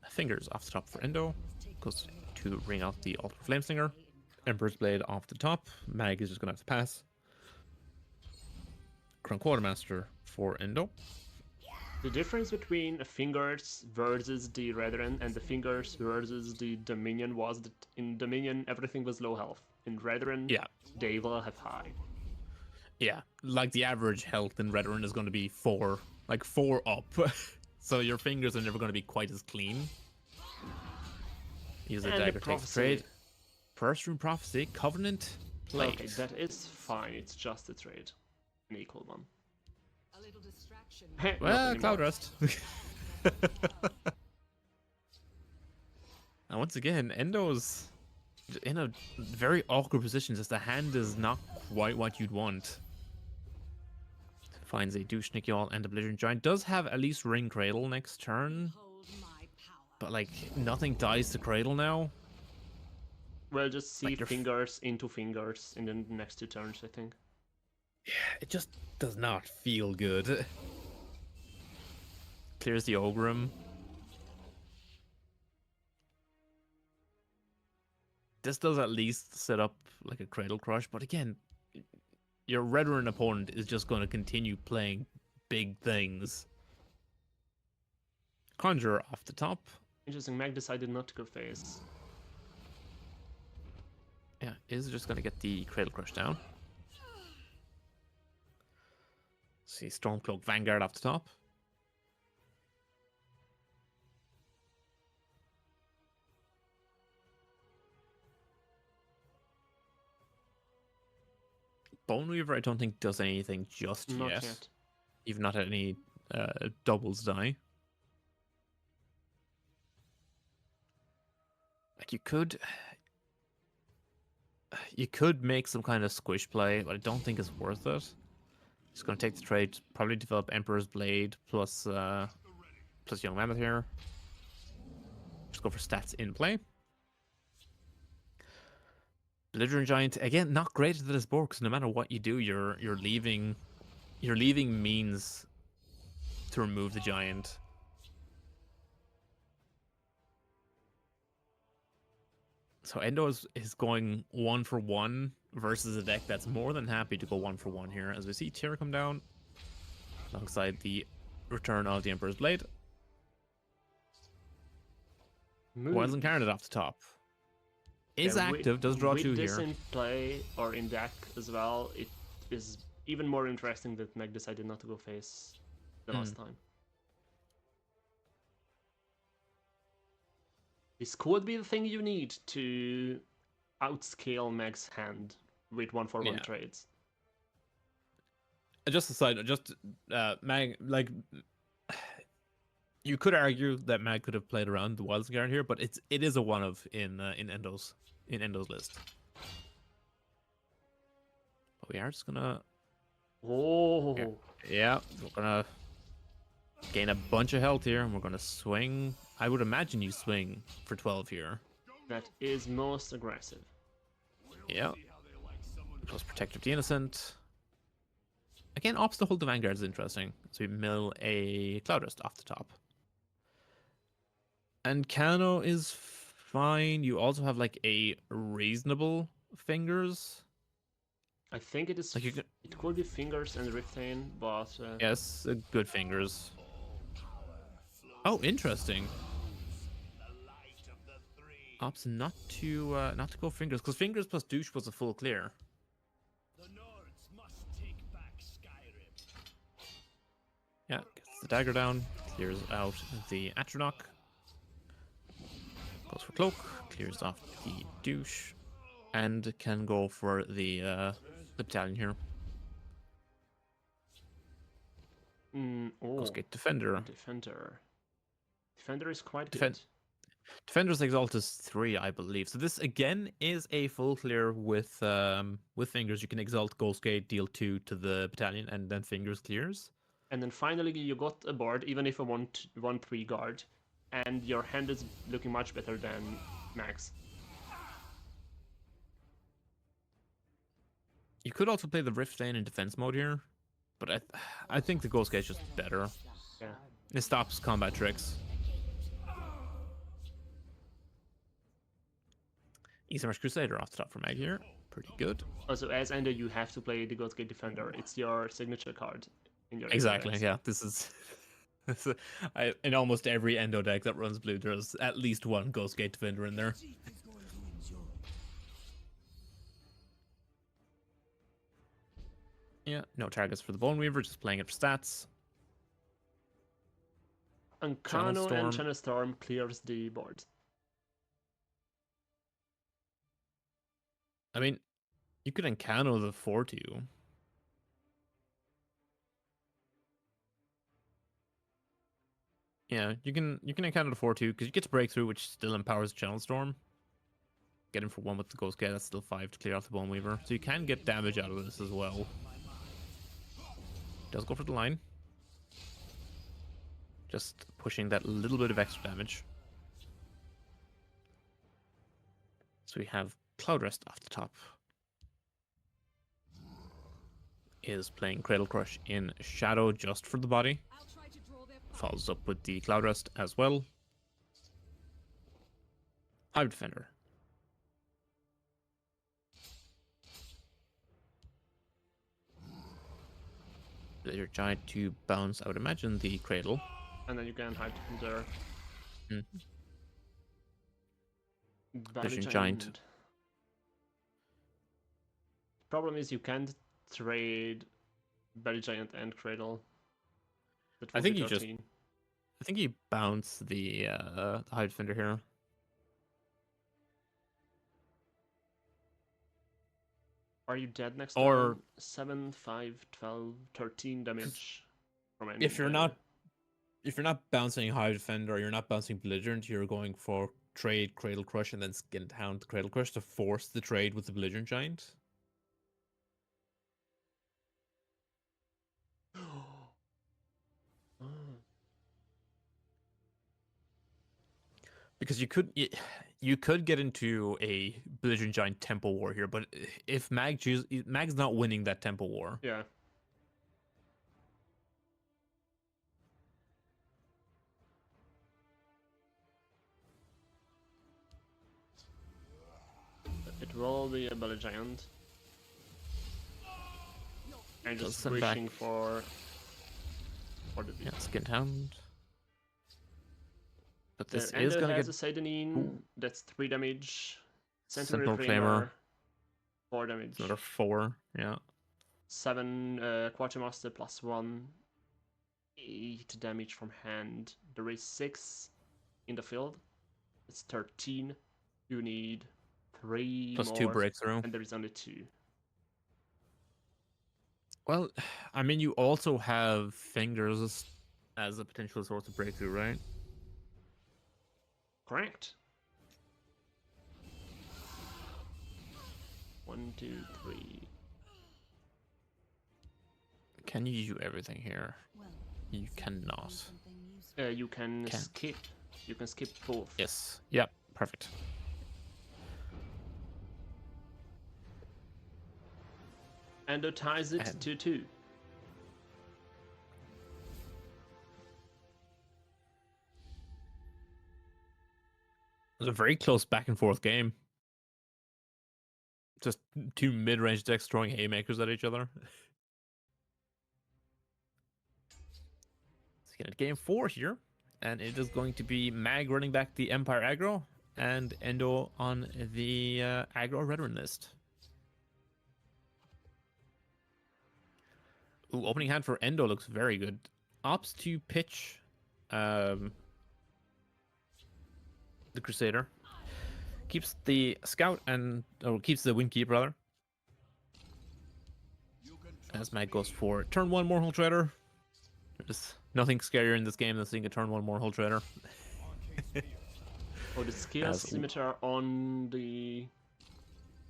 Fingers off the top for Endo. Goes to ring out the Altar Flameslinger. Emperor's Blade off the top. Mag is just going to have to pass. Crown Quartermaster for Endo. The difference between a Fingers versus the Redren and the Fingers versus the Dominion was that in Dominion everything was low health. In Redren, Yeah. they will have high. Yeah, like the average health in Redren is going to be 4, like 4 up. So your fingers are never going to be quite as clean. Use a And dagger the takes trade. First Rune Prophecy, Covenant, Plate. Okay, that is fine. It's just a trade. An equal one. A little distraction. Not Well, anymore. Cloud Rest. And once again, Endo's in a very awkward position, as the hand is not quite what you'd want. Finds a Douche Nikiol and a Belligerent Giant. Does have at least Ring Cradle next turn, Hold my power. but like nothing dies to Cradle now. We'll just see Like your Fingers into Fingers in the next 2 turns, I think. Yeah, it just does not feel good. Clears the Ogrim. This does at least set up like a Cradle Crush, but again, your Redren opponent is just going to continue playing big things. Conjurer off the top. Interesting, Meg decided not to go face. Yeah, is just going to get the Cradle Crush down. See Stormcloak Vanguard off the top. Bone Weaver I don't think does anything just Not yet. yet. You've not had any doubles die. Like you could make some kind of squish play, but I don't think it's worth it. Just gonna take the trade, probably develop Emperor's Blade plus Young Mammoth here. Just go for stats in play. Belligerent Giant again, not great at this board because no matter what you do, you're leaving means to remove the giant. So Endo is going 1-for-1 versus a deck that's more than happy to go 1-for-1 here. As we see Tyr come down alongside the return of the Emperor's Blade. Wilds Move. Incarnate off the top. Is Yeah, active, does draw 2 with this here. in play or in deck as well, it is even more interesting that Meg decided not to go face the last time. This could be the thing you need to outscale Meg's hand with 1-for-1 Yeah. trades. Just a side note, just Mag, like, you could argue that Mag could have played around the Wilds Guard here, but it is a one of in Endo's list. But we are just gonna Oh, yeah, we're gonna gain a bunch of health here, and we're gonna swing. I would imagine you swing for 12 here. that is most aggressive. Yeah. Plus Protector of the Innocent. Again, ops to hold the Vanguard is interesting. So we mill a Cloudrest off the top. And Kano is fine. You also have like a reasonable fingers. I think it is. Like you can, It could be fingers and Riftain, but yes, good fingers. Oh, interesting. Ops not to go fingers, because fingers plus douche was a full clear. The Nords must take back Skyrim. Yeah, gets the dagger down, clears out the Atronach. Goes for cloak, clears off the douche, and can go for the battalion here. oh, Gate Defender. Defender is quite good. Defender's Exalt is 3, I believe. So this again is a full clear with fingers. You can Exalt Ghostgate, deal 2 to the battalion, and then fingers clears. And then finally you got a board, even if a 1/3 guard, and your hand is looking much better than Max. You could also play the Rift Lane in defense mode here, but I think the Ghostgate is just better. Yeah. It stops combat tricks. Eastern's Crusader off the top for Mag here. Pretty good. Also, as Ender, you have to play the Ghostgate Defender. It's your signature card in your Exactly, decks. yeah. This is... in almost every Endo deck that runs blue, there's at least one Ghostgate Defender in there. Yeah, no targets for the Bone Weaver, just playing it for stats. And Channel Kano Storm. and Channel Storm clears the board. I mean, you could Encano the 4-2. Yeah, you can Encano the 4-2 because you get to Breakthrough, which still empowers Channel Storm. Get him for 1 with the Ghost Gate, that's still 5 to clear off the Bone Weaver. So you can get damage out of this as well. Does go for the line. Just pushing that little bit of extra damage. So we have Cloudrest off the top. Is playing Cradle Crush in Shadow just for the body. I'll try to draw their Follows up with the Cloudrest as well. Hive Defender. Your Giant to bounce, I would imagine, the Cradle. And then you can hide Defender. Vision Giant. Problem is you can't trade Belly Giant and Cradle. That I would think be you just 13. I think you bounce the Hive Defender here. Are you dead next Or- turn? 7, 5, 12, 13 damage from any If you're player. not bouncing Hive Defender, or you're not bouncing Belligerent, you're going for trade Cradle Crush and then Skin Hound the Cradle Crush to force the trade with the Belligerent Giant. Because you You could get into a Belligerent Giant tempo war here, but if Mag's not winning that tempo war. Yeah. It will be a Belly Giant. And Does just send back. wishing for the beat. Yeah, Skin Hound. But this is Endo gonna has get a Seidanin, that's 3 damage. Sentinel Sentinel Reclaimer, Reclaimer. 4 damage. Another 4. Yeah. 7 Quartermaster +1, 8 damage from hand. There is 6 in the field. It's 13. You need 3 Plus more. 2 breakthrough. And there is only 2. Well, I mean, you also have Fingers as a potential source of breakthrough, right? Correct. 1, 2, 3. Can you do everything here? Well, You cannot. something useful. You can Can. skip. You can skip both. Yes. Yep. Perfect. Endo ties it And- 2-2. It was a very close back and forth game. Just 2 mid-range decks throwing haymakers at each other. Let's get into game 4 here. And it is going to be Mag running back the Empire aggro and Endo on the aggro veteran list. Ooh, opening hand for Endo looks very good. Opts to pitch the Crusader. Keeps the Scout or keeps the Windkeep rather. As Mag goes for turn 1 Morehull Trader. There's nothing scarier in this game than seeing a turn 1 Morehull Trader. Oh, the skill scimitar on the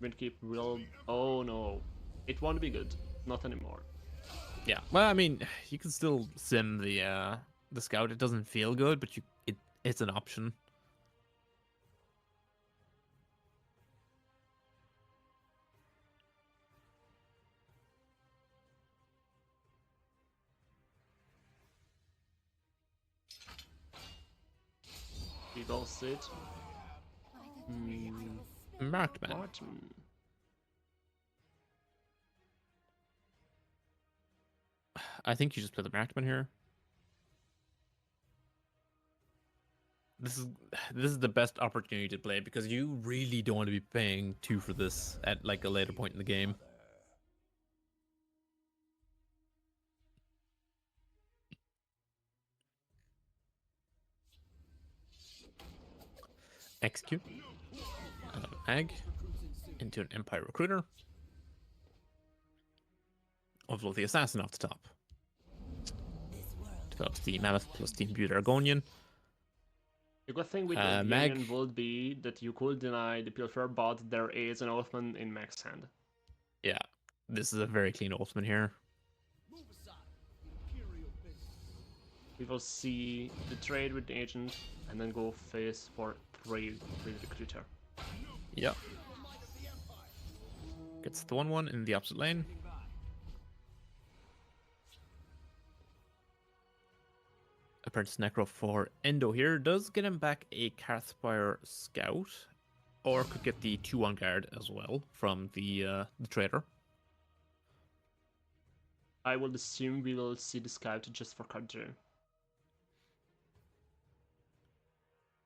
Windkeep will... Oh no. It won't be good. Not anymore. Yeah. Well, I mean, you can still sim the Scout. It doesn't feel good, but it's an option. He goes it. Marked man. Martin. I think you just play the marked man here. This is the best opportunity to play because you really don't want to be paying 2 for this at like a later point in the game. Execute. Ag into an Empire Recruiter. Offload the Assassin off the top. Develops the Mammoth plus the Imbued Argonian. The good thing with the Argonian would be that you could deny the Pilfer, but there is an Oathman in max hand. Yeah, this is a very clean Oathman here. We will see the trade with the agent and then go face for 3 with the Recruiter. Yep. Gets the 1/1 in the opposite lane. Apprentice Necro for Endo here does get him back a Karthspire Scout, or could get the 2/1 guard as well from the trader. I would assume we will see the Scout just for card draw.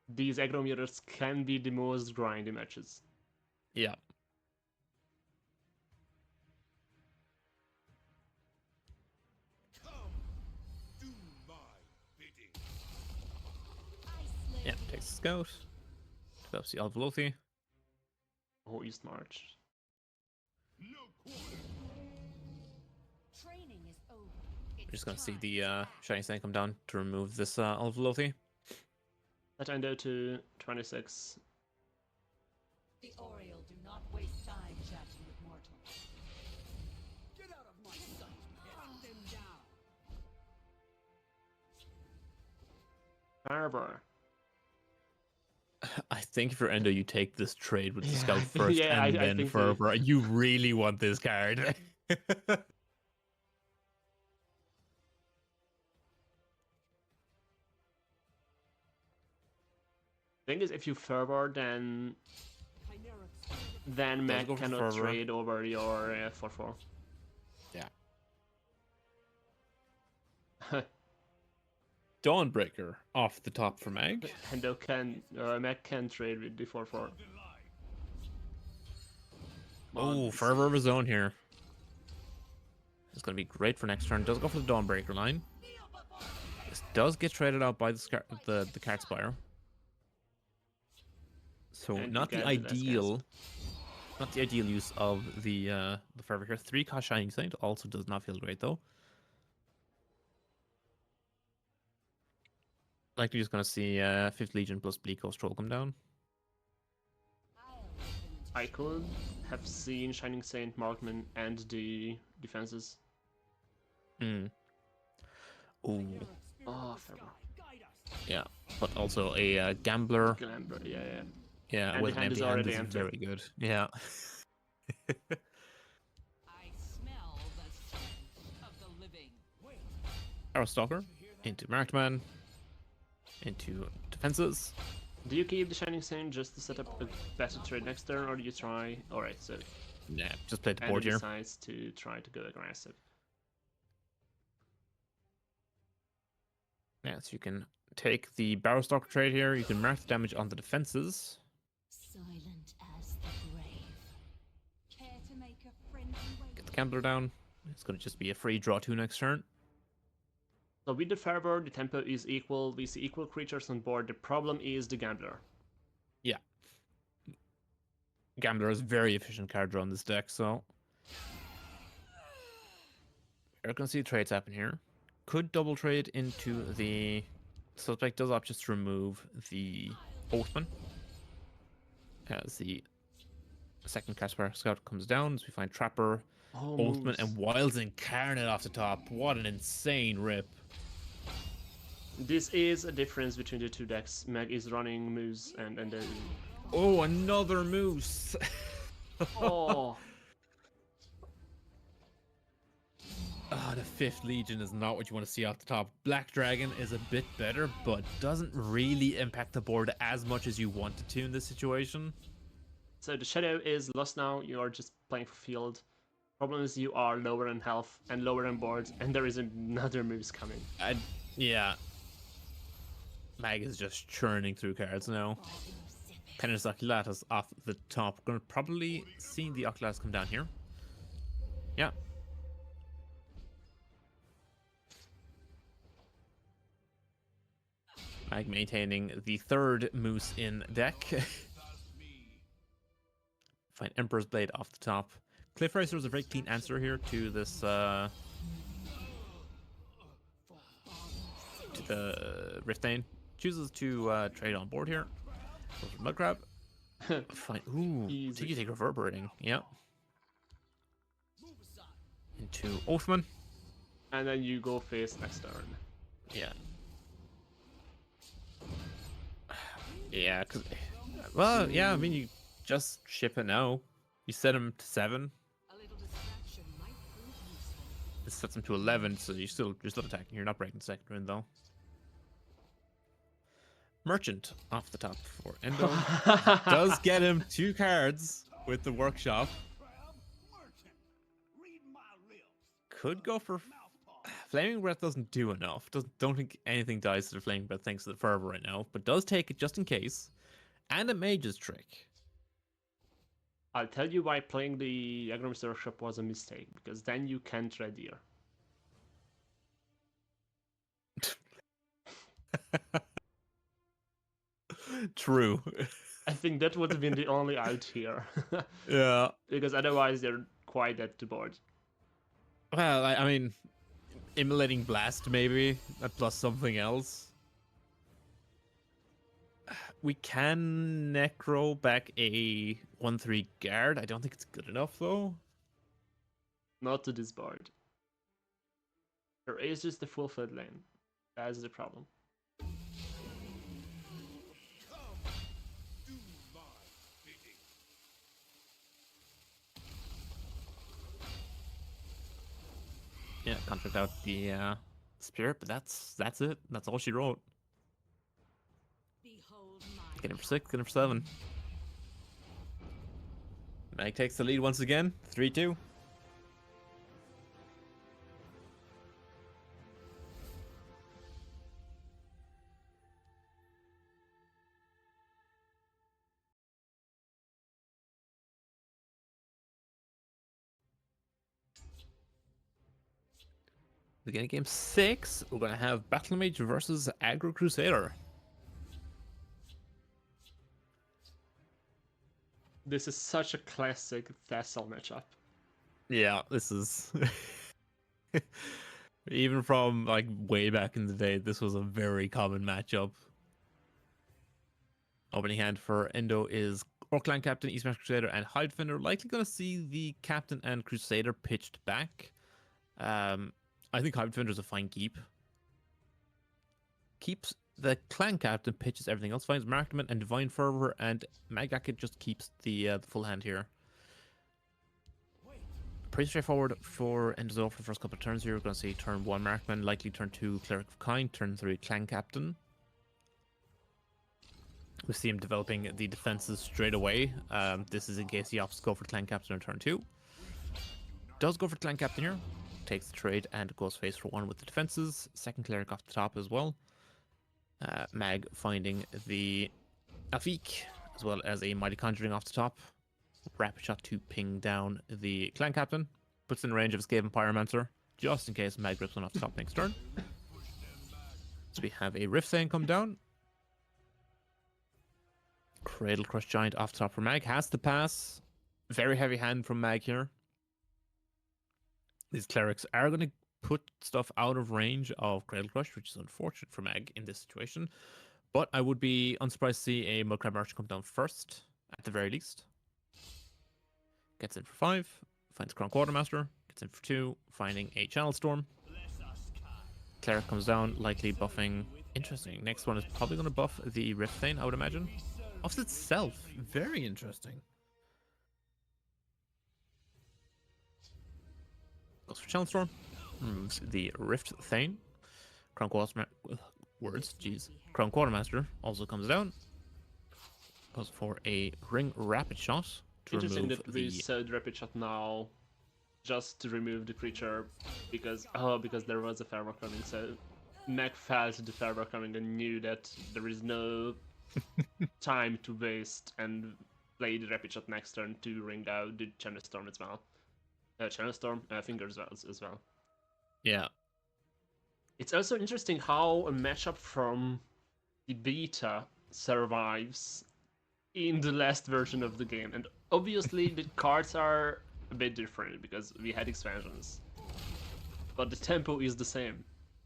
These aggro mirrors can be the most grindy matches. Yeah. Yeah, takes the Scout. Develops the Alvelothi. Oh, East March. Training is over. We're just gonna see the Shining Snake come down to remove this Alvelothi. That Endo to 26. The Oriole do not waste time chatting with mortals. Get out of my sight! Hunt them down! Barber. I think if you're Endo, you take this trade with the Yeah, scout first yeah, and I then think too. fervor. You really want this card. Thing is, if you fervor, then Does Meg go for cannot fervor. trade over your 4/4. Yeah. Dawnbreaker off the top for Meg. Hendo can Meg can trade with the 4/4. Come on, Oh, please. fervor of his own here. It's going to be great for next turn. Does go for the Dawnbreaker line. This does get traded out by the Cart Spire. So And you not the get the last gasp. ideal use of the fervor here. 3-cost Shining Saint also does not feel great though. Likely just going to see 5th Legion plus Bleak Coast Troll come down. I could have seen Shining Saint, Markman, and the defenses. Hmm. Ooh. Oh, fervor. Yeah, but also a Gambler. Glamber, yeah. Yeah, And with the an hand is empty hand already is empty. very good. Yeah. I smell the stench of the living. Arrow Stalker into Marked Man into defenses. Do you keep the Shining Saint just to set up a better trade next turn, or do you try? Alright, so Yeah, just play the Ender board here. decides to try to go aggressive. Yeah, so you can take the Barrow Stalker trade here. You can mark the damage on the defenses. Silent as the grave. Care to make a friendly Get the Gambler down. It's going to just be a free draw 2 next turn. So with the fervor, the tempo is equal. We see equal creatures on board. The problem is the Gambler. Yeah. Gambler is very efficient card draw on this deck, so you're going to see trades happen here. Could double trade into the suspect. Does opt just to remove the Oathman as the second Caspar Scout comes down. As we find Trapper, Oh, Oathman, moves. and Wilds Incarnate off the top. What an insane rip! This is a difference between the two decks. Meg is running moves and the... Oh, another Moose! Oh, Ah, the 5th Legion is not what you want to see off the top. Black Dragon is a bit better, but doesn't really impact the board as much as you wanted to in this situation. so the Shadow is lost now. You are just playing for field. Problem is you are lower in health and lower in board, and there is another moves coming. Yeah. Mag is just churning through cards now. Penance Oculatus off the top. Gonna probably see the Oculatus come down here. Yeah. Mag maintaining the 3rd Moose in deck. Find Emperor's Blade off the top. Cliff Racer is a very clean answer here to this to the Riftain. Chooses to trade on board here. Goes for Mudcrab. Fine. Ooh, Easy. Tiki Take Reverberating. Yep. Into Oathman. And then you go face next turn. Yeah. Yeah, cause, well, yeah, I mean, you just ship it now. You set him to 7. A little distraction might prove useful. It sets him to 11, so you're still attacking. You're not breaking the second rune, though. Merchant off the top for Endo. Does get him 2 cards with the workshop. Could go for Flaming Breath. Doesn't do enough. Don't think anything dies to the Flaming Breath thanks to the fervor right now, but does take it just in case. And a Mage's Trick. I'll tell you why playing the Agronomist Workshop was a mistake, because then you can't red deer. True. I think that would have been the only out here. Yeah. Because otherwise they're quite dead to board. Well, I mean, Immolating Blast maybe, plus something else. We can Necro back a 1/3 guard. I don't think it's good enough though. Not to this board. There is just the full field lane. That's the problem. Yeah, contract out the spirit, but that's it. That's all she wrote. Behold my Get him for 6, get him for 7. Mag takes the lead once again. 3-2. Beginning game 6, we're gonna have Battle Mage versus Aggro Crusader. This is such a classic Thassel matchup. Yeah, this is even from like way back in the day, this was a very common matchup. Opening hand for Endo is Orclan Captain, Eastmaster Crusader, and High Defender. Likely going to see the Captain and Crusader pitched back. I think High Defender is a fine keep. Keeps the Clan Captain, pitches everything else. Finds Markman and Divine Fervor, and Magdaka just keeps the full hand here. Pretty straightforward for Endo's for the first couple of turns here. We're going to see turn 1 Markman, likely turn 2 Cleric of Kind, turn 3 Clan Captain. We see him developing the defenses straight away. This is in case he opts to go for Clan Captain on turn 2. Does go for Clan Captain here. Takes the trade and goes face for 1 with the defenses. Second Cleric off the top as well. Mag finding the Afik, as well as a Mighty Conjuring off the top. Rapid Shot to ping down the Clan Captain. Puts in range of Skaven Pyromancer, just in case Mag rips one off the top next turn. So we have a Rift Thane come down. Cradle Crush Giant off the top for Mag. Has to pass. Very heavy hand from Mag here. These clerics are going to put stuff out of range of Cradle Crush, which is unfortunate for Mag in this situation. But I would be unsurprised to see a Mudcrab Merchant come down first, at the very least. Gets in for 5. Finds Crown Quartermaster. Gets in for 2. Finding a Channel Storm. Cleric comes down, likely buffing. Interesting. Next one is probably going to buff the Rift Thane, I would imagine. Buffs itself. Very interesting. Goes for Channel Storm. Removes the Rift Thane. Crown Quartermaster. Words, jeez. Crown Quartermaster also comes down. Goes for a Ring Rapid Shot. Interesting that we said Rapid Shot now, just to remove the creature, because there was a Farewell coming. So Mac felt the Farewell coming and knew that there is no time to waste, and play the Rapid Shot next turn to ring out the Channel Storm as well. Channel Storm, Fingers as well. Yeah. It's also interesting how a matchup from the beta survives in the last version of the game, and obviously the cards are a bit different because we had expansions, but the tempo is the same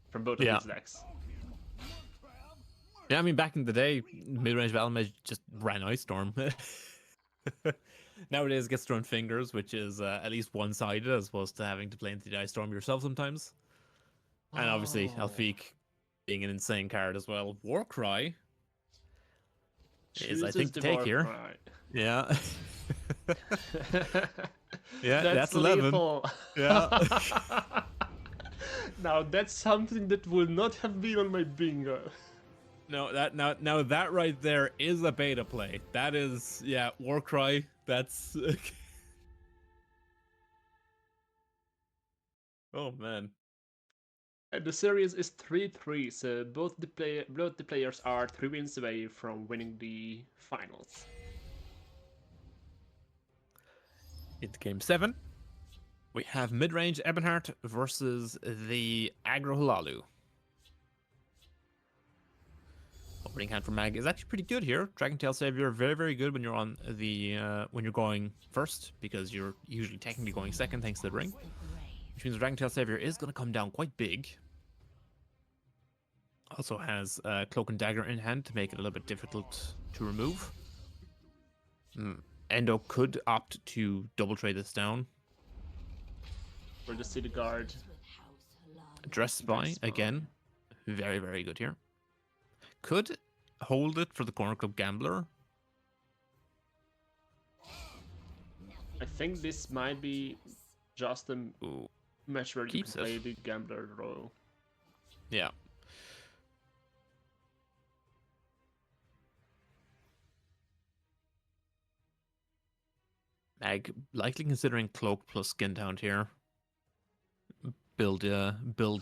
from both of these decks. Yeah, I mean, back in the day, mid-range Battle Mage just ran Ice Storm. Nowadays, it gets thrown Fingers, which is at least one-sided, as opposed to having to play into the Ice Storm yourself sometimes. And obviously, Alfiq being an insane card as well. Warcry is, I think, the take here. Cry. Yeah. Yeah, that's 11. Lethal. Yeah. Now that's something that will not have been on my bingo. No, now that right there is a beta play. That is, yeah, Warcry. That's oh man. And the series is 3-3, so both the players are 3 wins away from winning the finals. Into game 7, we have mid-range Ebonheart versus the Aggro Halalu. Opening hand for Mag is actually pretty good here. Dragentail Savior, very, very good when you're on the when you're going first, because you're usually technically going second thanks to the ring. Which means Dragentail Savior is going to come down quite big. Also has Cloak and Dagger in hand to make it a little bit difficult to remove. Endo could opt to double trade this down. For the City Guard. Dress Spy, again. Very, very good here. Could hold it for the Corner Club Gambler. I think this might be just a... Ooh. Match where you can Keeps play it. the gambler role. Yeah. Mag likely considering cloak plus skin down here. Build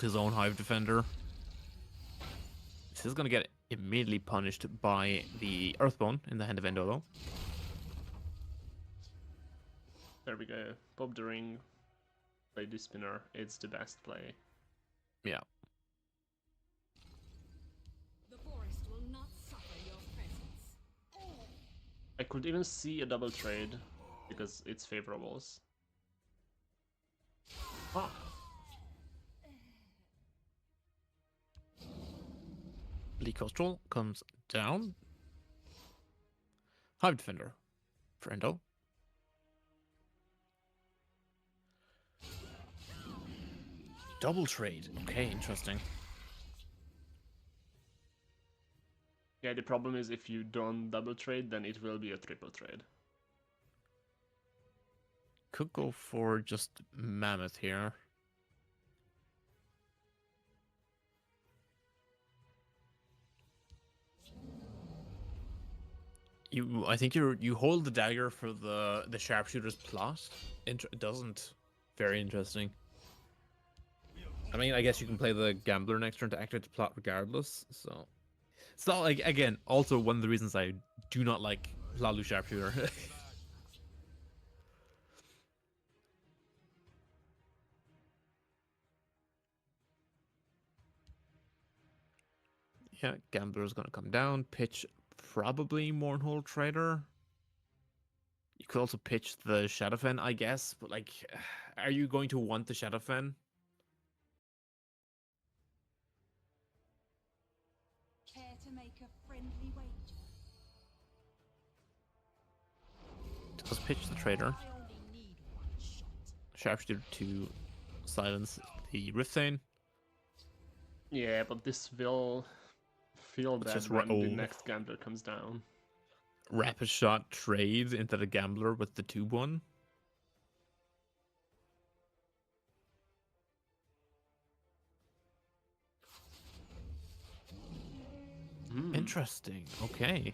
his own hive defender. This is gonna get immediately punished by the Earthbone in the hand of Endo though. There we go. Pop the ring. Play the spinner. It's the best play. Yeah. The forest will not suffer your presence. I could even see a double trade because it's favorables. Ah, Lee Coastal comes down. Hive defender for Endo. Double trade. Okay, interesting. yeah, the problem is if you don't double trade, then it will be a triple trade. Could go for just Mammoth here. I think you hold the dagger for the sharpshooter's plot. It doesn't. Very interesting. I mean, I guess you can play the gambler next turn to activate the plot regardless. So it's not like, again, also one of the reasons I do not like Lalu sharpshooter. Yeah, gambler is gonna come down. Pitch probably Mournhold Trader. You could also pitch the Shadowfen, I guess, but like, are you going to want the Shadowfen? Care to make a friendly wager? Does pitch the trader. I only need one shot. Sharpshooter to silence the Rifthane. Yeah, but this will feel It's bad just when the next gambler comes down. rapid shot trade into the gambler with the tube one. Interesting. Okay.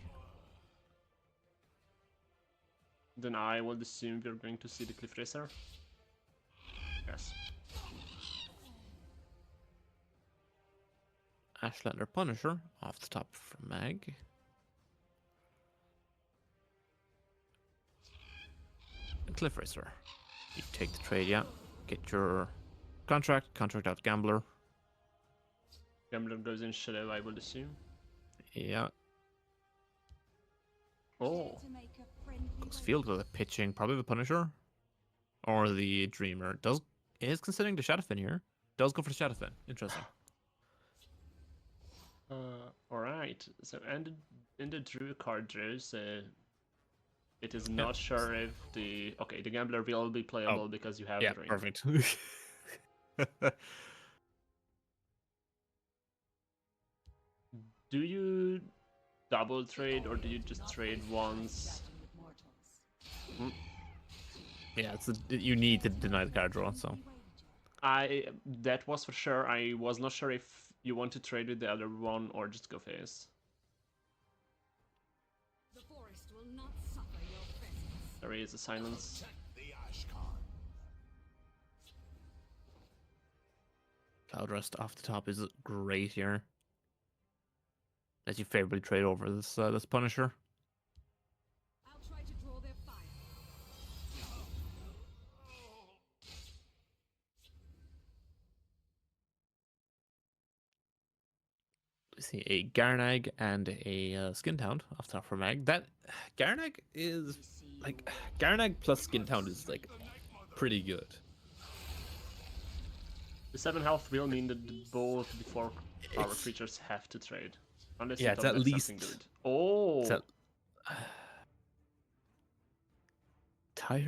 Then I would assume we're going to see the Cliff Racer. Yes. Ashlander Punisher off the top for Mag. And Cliff Racer. You take the trade, yeah. Get your contract out Gambler. Gambler goes in Shadow, I would assume. Yeah. Oh, To make a friendly Goes wager? field with a pitching, probably the Punisher. Or the Dreamer. Is considering the Shadowfin here. Does go for the Shadowfin. Interesting. alright. So in the Drew card draw, so it is not sure if the the Gambler will be playable because you have Yeah, the ring. perfect. Do you double trade or do you just trade once? Chatting with mortals. Yeah, you need to deny the card draw, so. That was for sure. I was not sure if you want to trade with the other one or just go face. The forest will not suffer your presence. There is a silence. Cloud Rust off the top is great here. As you favorably trade over this Punisher. I'll try to draw their fire. We see a Garnag and a Skintown off the top for Mag. That Garnag is like Garnag plus Skintown is like pretty good. The 7 health will mean that both the 4 power It's- creatures have to trade. Unless Yeah, you it's top at deck least- something good. Oh!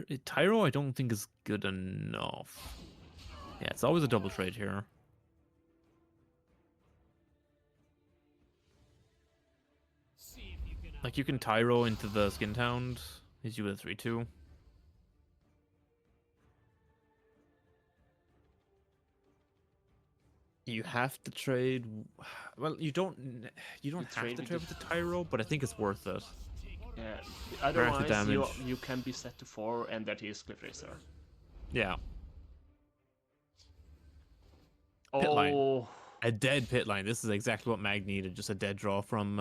It's Tyro, I don't think is good enough. Yeah, it's always a double trade here. Like you can Tyro into the Skintown, hits you with a 3/2. You have to trade. Well, you You don't have trade to with trade the with the Tyro, but I think it's worth it. yeah. Martha Otherwise, you damage. you can be set to 4, and that is Cliff Racer. Yeah. Pit line. Oh, A dead pit line. This is exactly what Mag needed. Just a dead draw from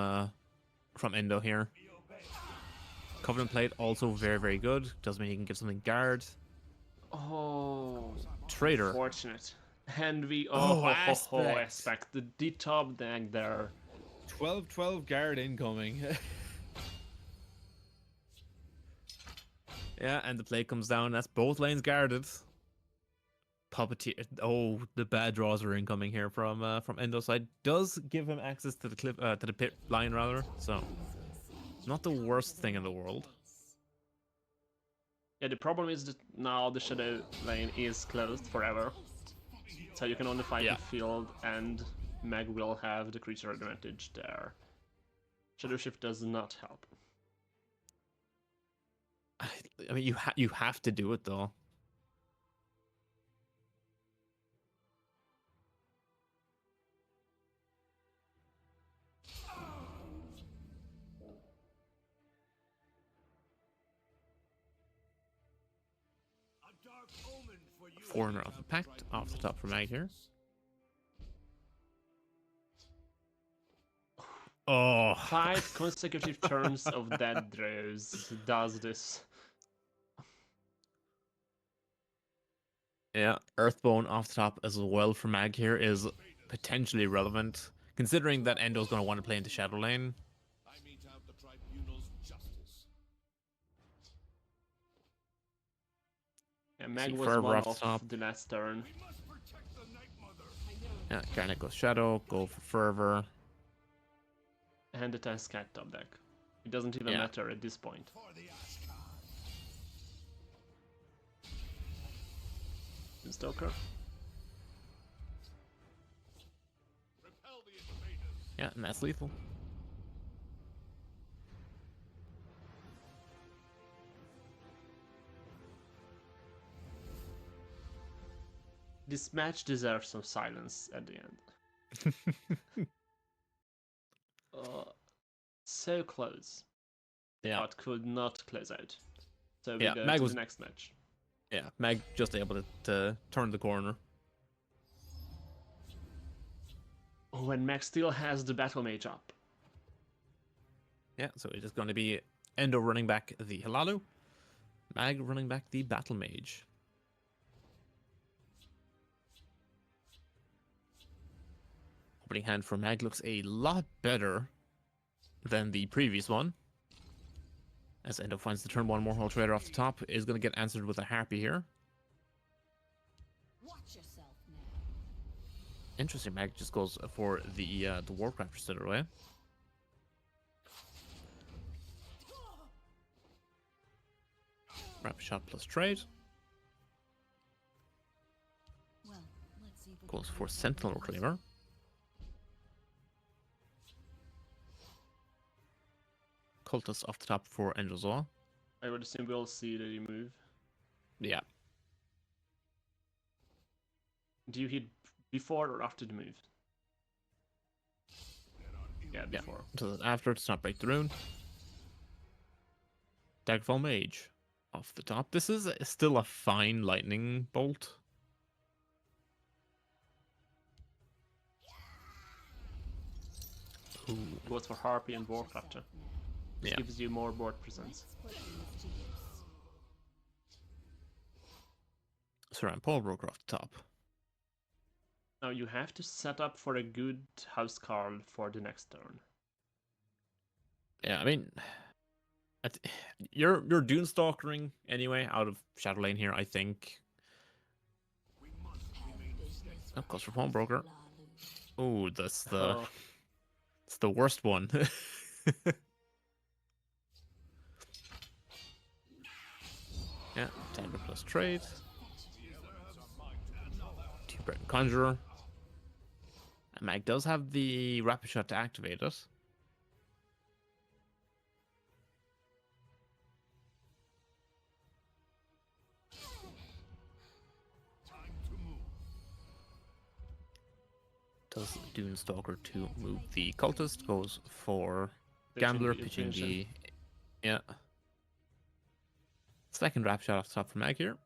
Endo here. Covenant Plate also very, very good. Does mean he can give something guard. oh, Trader. unfortunate. And we Oh, aspect. aspect the top deck there. 12-12 guard incoming. Yeah, and the plate comes down. That's both lanes guarded. Puppeteer. Oh, the bad draws are incoming here from Endo side. Does give him access to the clip to the pit line rather. So not the worst thing in the world. Yeah, the problem is that now the shadow lane is closed forever, so you can only fight Yeah. with field, and Meg will have the creature advantage there. Shadow Shift does not help. I mean, you have to do it though. A dark omen for you. Foreigner of the Pact off the top for Mag here. Oh, 5 consecutive turns of dead draws does this. yeah. Earthbone off the top as well for Mag here is potentially relevant, considering that Endo's going to want to play into Shadow Lane. I mete out the tribunal's justice. Yeah, See Meg was Fervor one off the of top. the last turn. We must protect the Night Mother. Yeah, Garnet goes Shadow, go for Fervor. And it has Cat top deck. It doesn't even Yeah. matter at this point. For the Ashkan. Stoker. Repel the invaders. Yeah, and that's lethal. This match deserves some silence at the end. So close, Yeah. but could not close out. So we Yeah, go Mag to was the next match. Yeah, Mag just able to turn the corner. When Meg still has the battle mage up. Yeah, so it is going to be Endo running back the Halalu, Mag running back the Battle Mage. Opening hand for Mag looks a lot better than the previous one. As Endo finds the turn 1 Mortal Trader off the top, is going to get answered with a Harpy here. Watch yourself now. Interesting, Mag just goes for the Warcrafter straight away. Rapid Shot plus trade. Well, let's see if we Goes can for make that Sentinel work. Reclaimer. Cultist off the top for Endozoa. I would assume we'll see the move. Yeah. Do you hit before or after the move? Yeah, Yeah. before. So then after, it's not break the rune. Daggerfall Mage off the top. This is still a fine lightning bolt. Ooh. Goes for Harpy and Warcrafter. This Yeah. gives you more board presence. Let's put these to use. Saran Paul Broker off the top. Now you have to set up for a good house card for the next turn. Yeah, I mean, you're Dunestalkering anyway out of Shadow Lane here, I think. Of course, for Pawnbroker. Oh, that's the Oh, it's the worst one. Yeah, Dagger plus trade. Two Breton Conjurer. And Mag does have the Rapid Shot to activate it. Does Dunestalker to move the cultist, goes for Pitching Gambler, the pitching intuition. the... Yeah. Second wrap shot off the top from Mag here.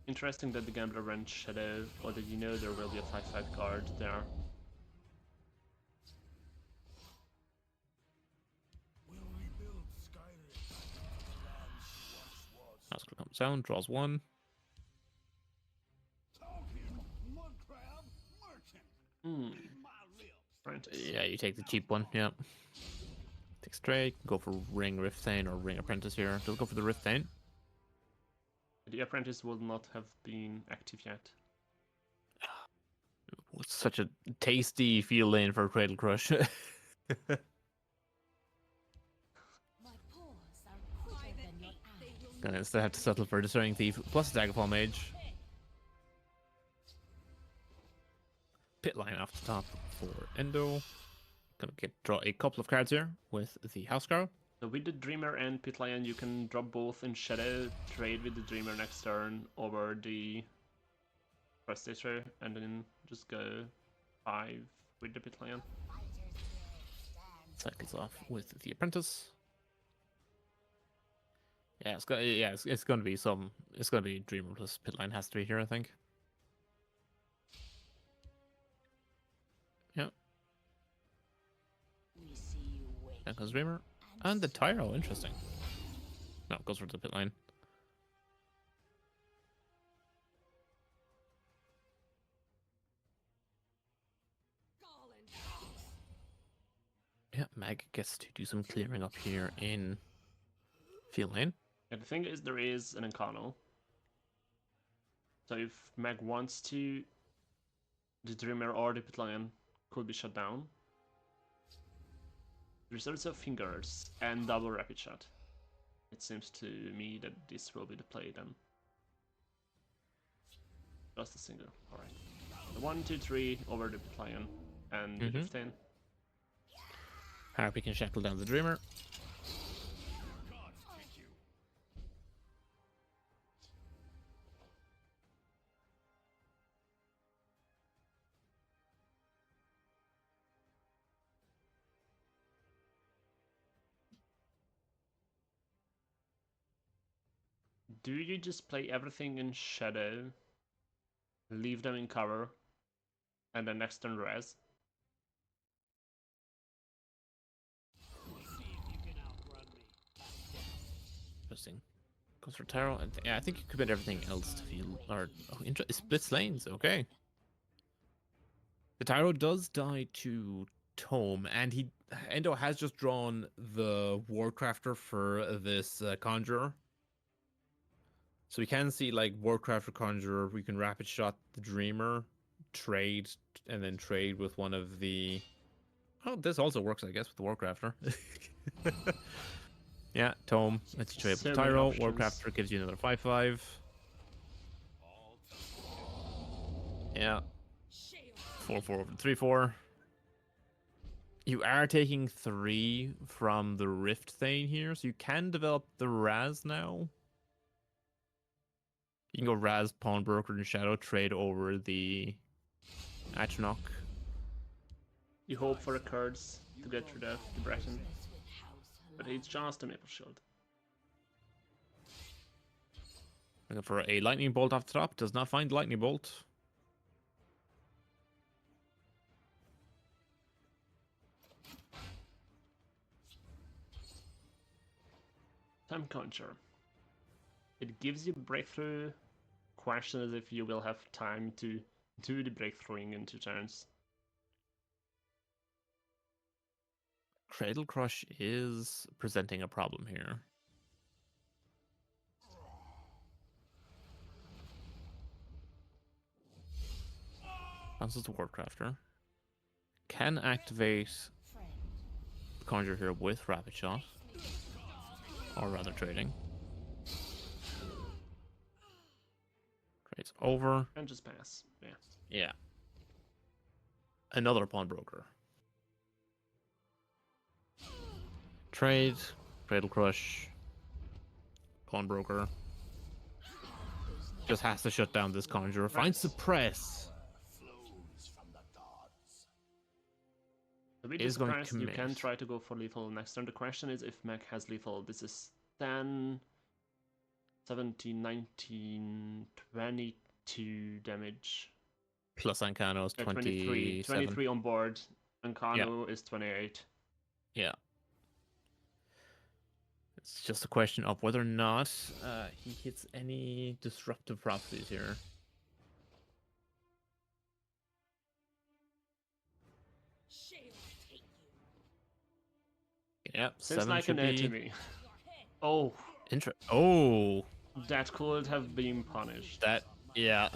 Interesting that the Gambler ran Shadow, or did you know there will be a 5/5 card there? Oscar comes down, draws one. Hmm. Apprentice. Yeah, you take the cheap one, yeah. Take straight, go for Ring Rifthane or Ring Apprentice here. Does go for the Rifthane. The Apprentice will not have been active yet. It's such a tasty field lane for Cradle Crush. My paws are quicker than your arrows. Gonna still have to settle for Discerning Thief plus Daggerfall Mage. Pit line off the top for Endo. Gonna draw a couple of cards here with the House Girl. So with the Dreamer and Pit Lion, you can drop both in Shadow, trade with the Dreamer next turn over the Prestator, and then just go 5 with the Pit Lion. Cycles off with the Apprentice. Yeah, it's gonna be some. It's gonna be Dreamer plus Pitline has to be here, I think. Yeah. We see you wait. That goes Dreamer. And the Tyro, interesting. No, it goes for the Pitline. Yeah, Mag gets to do some clearing up here in Field Lane. Yeah, the thing is, there is an Incarno. So if Mag wants to, the Dreamer or the Pit Lion could be shut down. Reserves of Fingers and double Rapid Shot. It seems to me that this will be the play then. Just a single. Alright. 1, 2, 3 over the Pit Lion and the 15. Harpy can shackle down the Dreamer. Do you just play everything in Shadow, leave them in cover, and then next turn res? Interesting. Goes for Taro. And yeah, I think you commit everything else to feel. Or it splits lanes. Okay. The Tyro does die to Tome, and Endo has just drawn the Warcrafter for this Conjurer. So we can see like Warcrafter Conjurer. We can Rapid Shot the Dreamer, trade, and then trade with one of the. Oh, this also works, I guess, with the Warcrafter. Yeah, Tome. Let's trade So with many Tyro. options. Warcrafter gives you another 5/5. Yeah. 4/4 over 3/4. You are taking 3 from the Rift Thane here, so you can develop the Raz now. You can go Raz, Pawnbroker, and Shadow trade over the Atronach. You hope for the cards to get rid of the Breton, but it's just a Maple Shield. Looking for a Lightning Bolt off the top. Does not find Lightning Bolt. Time Conjure. It gives you breakthrough. Question is if you will have time to do the breakthroughing in 2 turns. Cradle Crush is presenting a problem here. Bounces the Warcrafter. Can activate the Conjure here with Rapid Shot. Or rather trading. Trades over. And just pass. Yeah. Yeah. Another Pawnbroker. Trade. Cradle Crush. Pawnbroker. Just has to shut down this Conjurer. Finds Suppress. To be is going to surprised, you commit. can try to go for lethal next turn. The question is if Mac has lethal. This is 10, 17, 19, 22 damage. Plus Ancano is 23. 27. 23 on board. And Yeah. Kano is 28. Yeah. It's just a question of whether or not he hits any disruptive prophecies here. Shame I take you. Yeah, Seems 7 like should an A be to me. Oh, Oh, that could have been punished. that, yeah.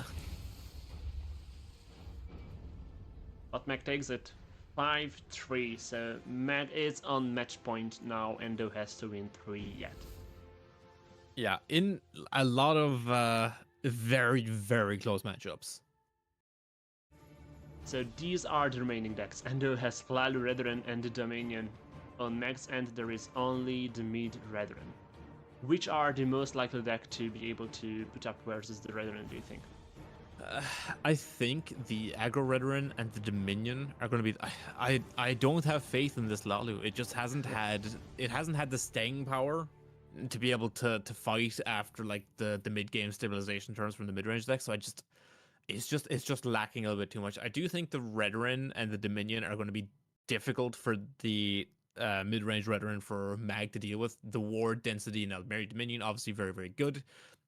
But Mac takes it 5-3, so Mac is on match point now. Endo has to win 3 yet. Yeah, in a lot of very, very close matchups. So these are the remaining decks. Endo has Flalu Redoran and the Dominion. On Mac's end, there is only the mid Redoran. Which are the most likely deck to be able to put up versus the Redoran, do you think? I think the aggro Redoran and the Dominion are going to be. I don't have faith in this Lalu. It just hasn't had the staying power to be able to fight after like the mid game stabilization turns from the mid range deck. So it's just lacking a little bit too much. I do think the Redoran and the Dominion are going to be difficult for the mid range Redoran for Mag to deal with. The ward density in Almeri Dominion obviously very, very good.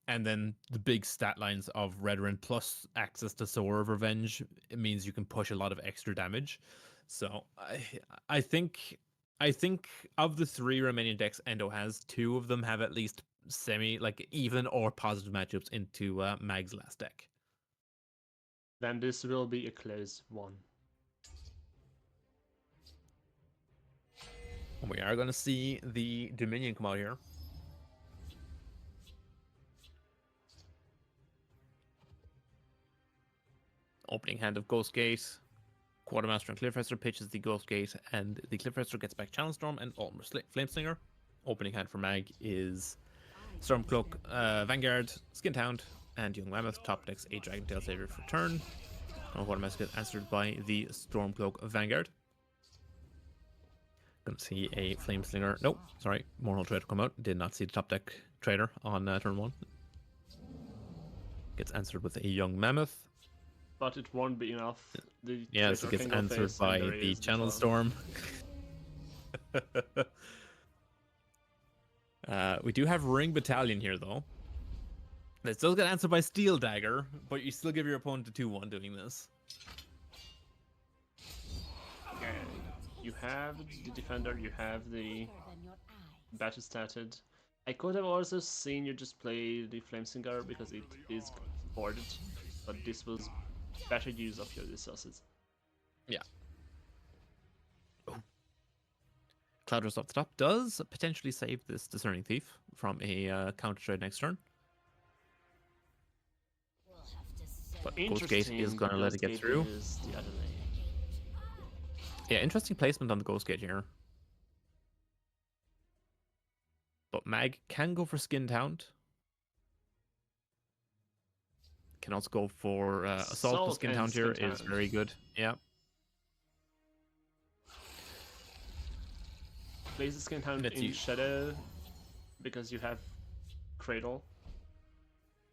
And then the big stat lines of Redoran plus access to Sword of Revenge, it means you can push a lot of extra damage. So I think of the 3 remaining decks Endo has, 2 of them have at least semi like even or positive matchups into Mag's last deck. Then this will be a close one. We are going to see the Dominion come out here. Opening hand of Ghost Gate. Quartermaster and Cliffhanger pitches the Ghost Gate, and the Cliffhanger gets back Challenge Storm and almost Flameslinger. Opening hand for Mag is Stormcloak, Vanguard, Skint Hound, and Young Mammoth. Top decks a Dragentail Savior for turn. And Quartermaster gets answered by the Stormcloak Vanguard. Gonna see a Flameslinger. Nope, sorry. Moral Trader come out. Did not see the top deck Trader on turn 1. Gets answered with a Young Mammoth. But it won't be enough. The Yes, it gets answered by the Channel Storm. We do have Ring Battalion here, though. They still get answered by Steel Dagger, but you still give your opponent a 2-1 doing this. Okay, you have the Defender, you have the Battle Statted. I could have also seen you just play the Flamesinger because it is boarded, but this was better use of your resources. Yeah. Oh. Cloudrust off the top does potentially save this Discerning Thief from a counter trade next turn. But Ghost Gate is going to let it get through. Yeah, interesting placement on the Ghost Gate here. But Mag can go for Skinned Hound. Can also go for Assault. The Skinned Hound here is very good. Yeah. Place the Skinned Hound in Shadow because you have Cradle.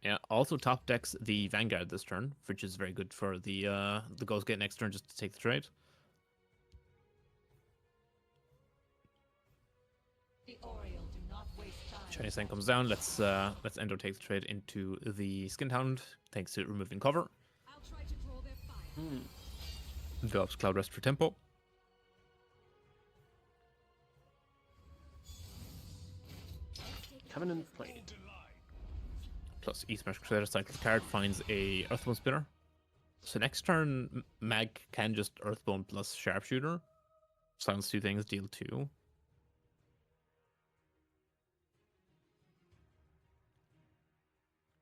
Yeah, also top decks the Vanguard this turn, which is very good for the Ghost Gate next turn just to take the trade. The Oriole do not waste time. Chinese Sign comes down. Let's Endo take the trade into the Skinned Hound, thanks to removing cover. I'll try to draw their fire. Develops Cloud Rest for tempo. Covenant played. Plus Eastmarch Crusader cycles card, finds a Earthbone Spinner. So next turn, Mag can just Earthbone plus Sharpshooter. Silence 2 things, deal 2.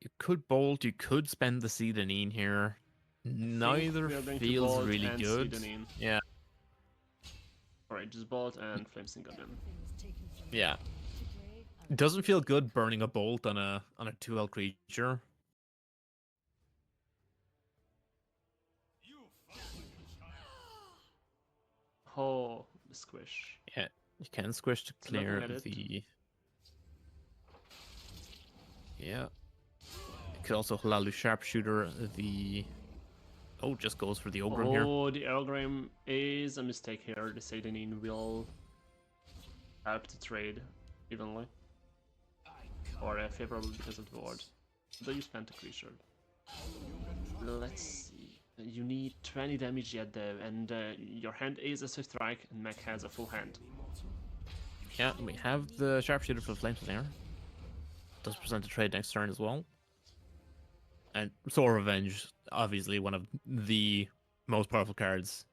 You could bolt, you could spend the Seedanine here. Neither feels really good. Yeah. Alright, just bolt and Flamesinger then. Yeah. It doesn't feel good burning a bolt on a 2L creature. Oh, the squish. Yeah, you can squish to Looking clear at it. the... Yeah. You could also Halalu Sharpshooter the... Oh, just goes for the Ogrim here. Oh, the Elgrim is a mistake here. The Sadanin will help to trade evenly. Or favorable because of the ward. Though you spent a creature. Let's see. You need 20 damage yet though, and your hand is a Swift Strike, and Mech has a full hand. Yeah, we have the Sharpshooter for the Flameslinger. Does present a trade next turn as well. And Soul Revenge, obviously one of the most powerful cards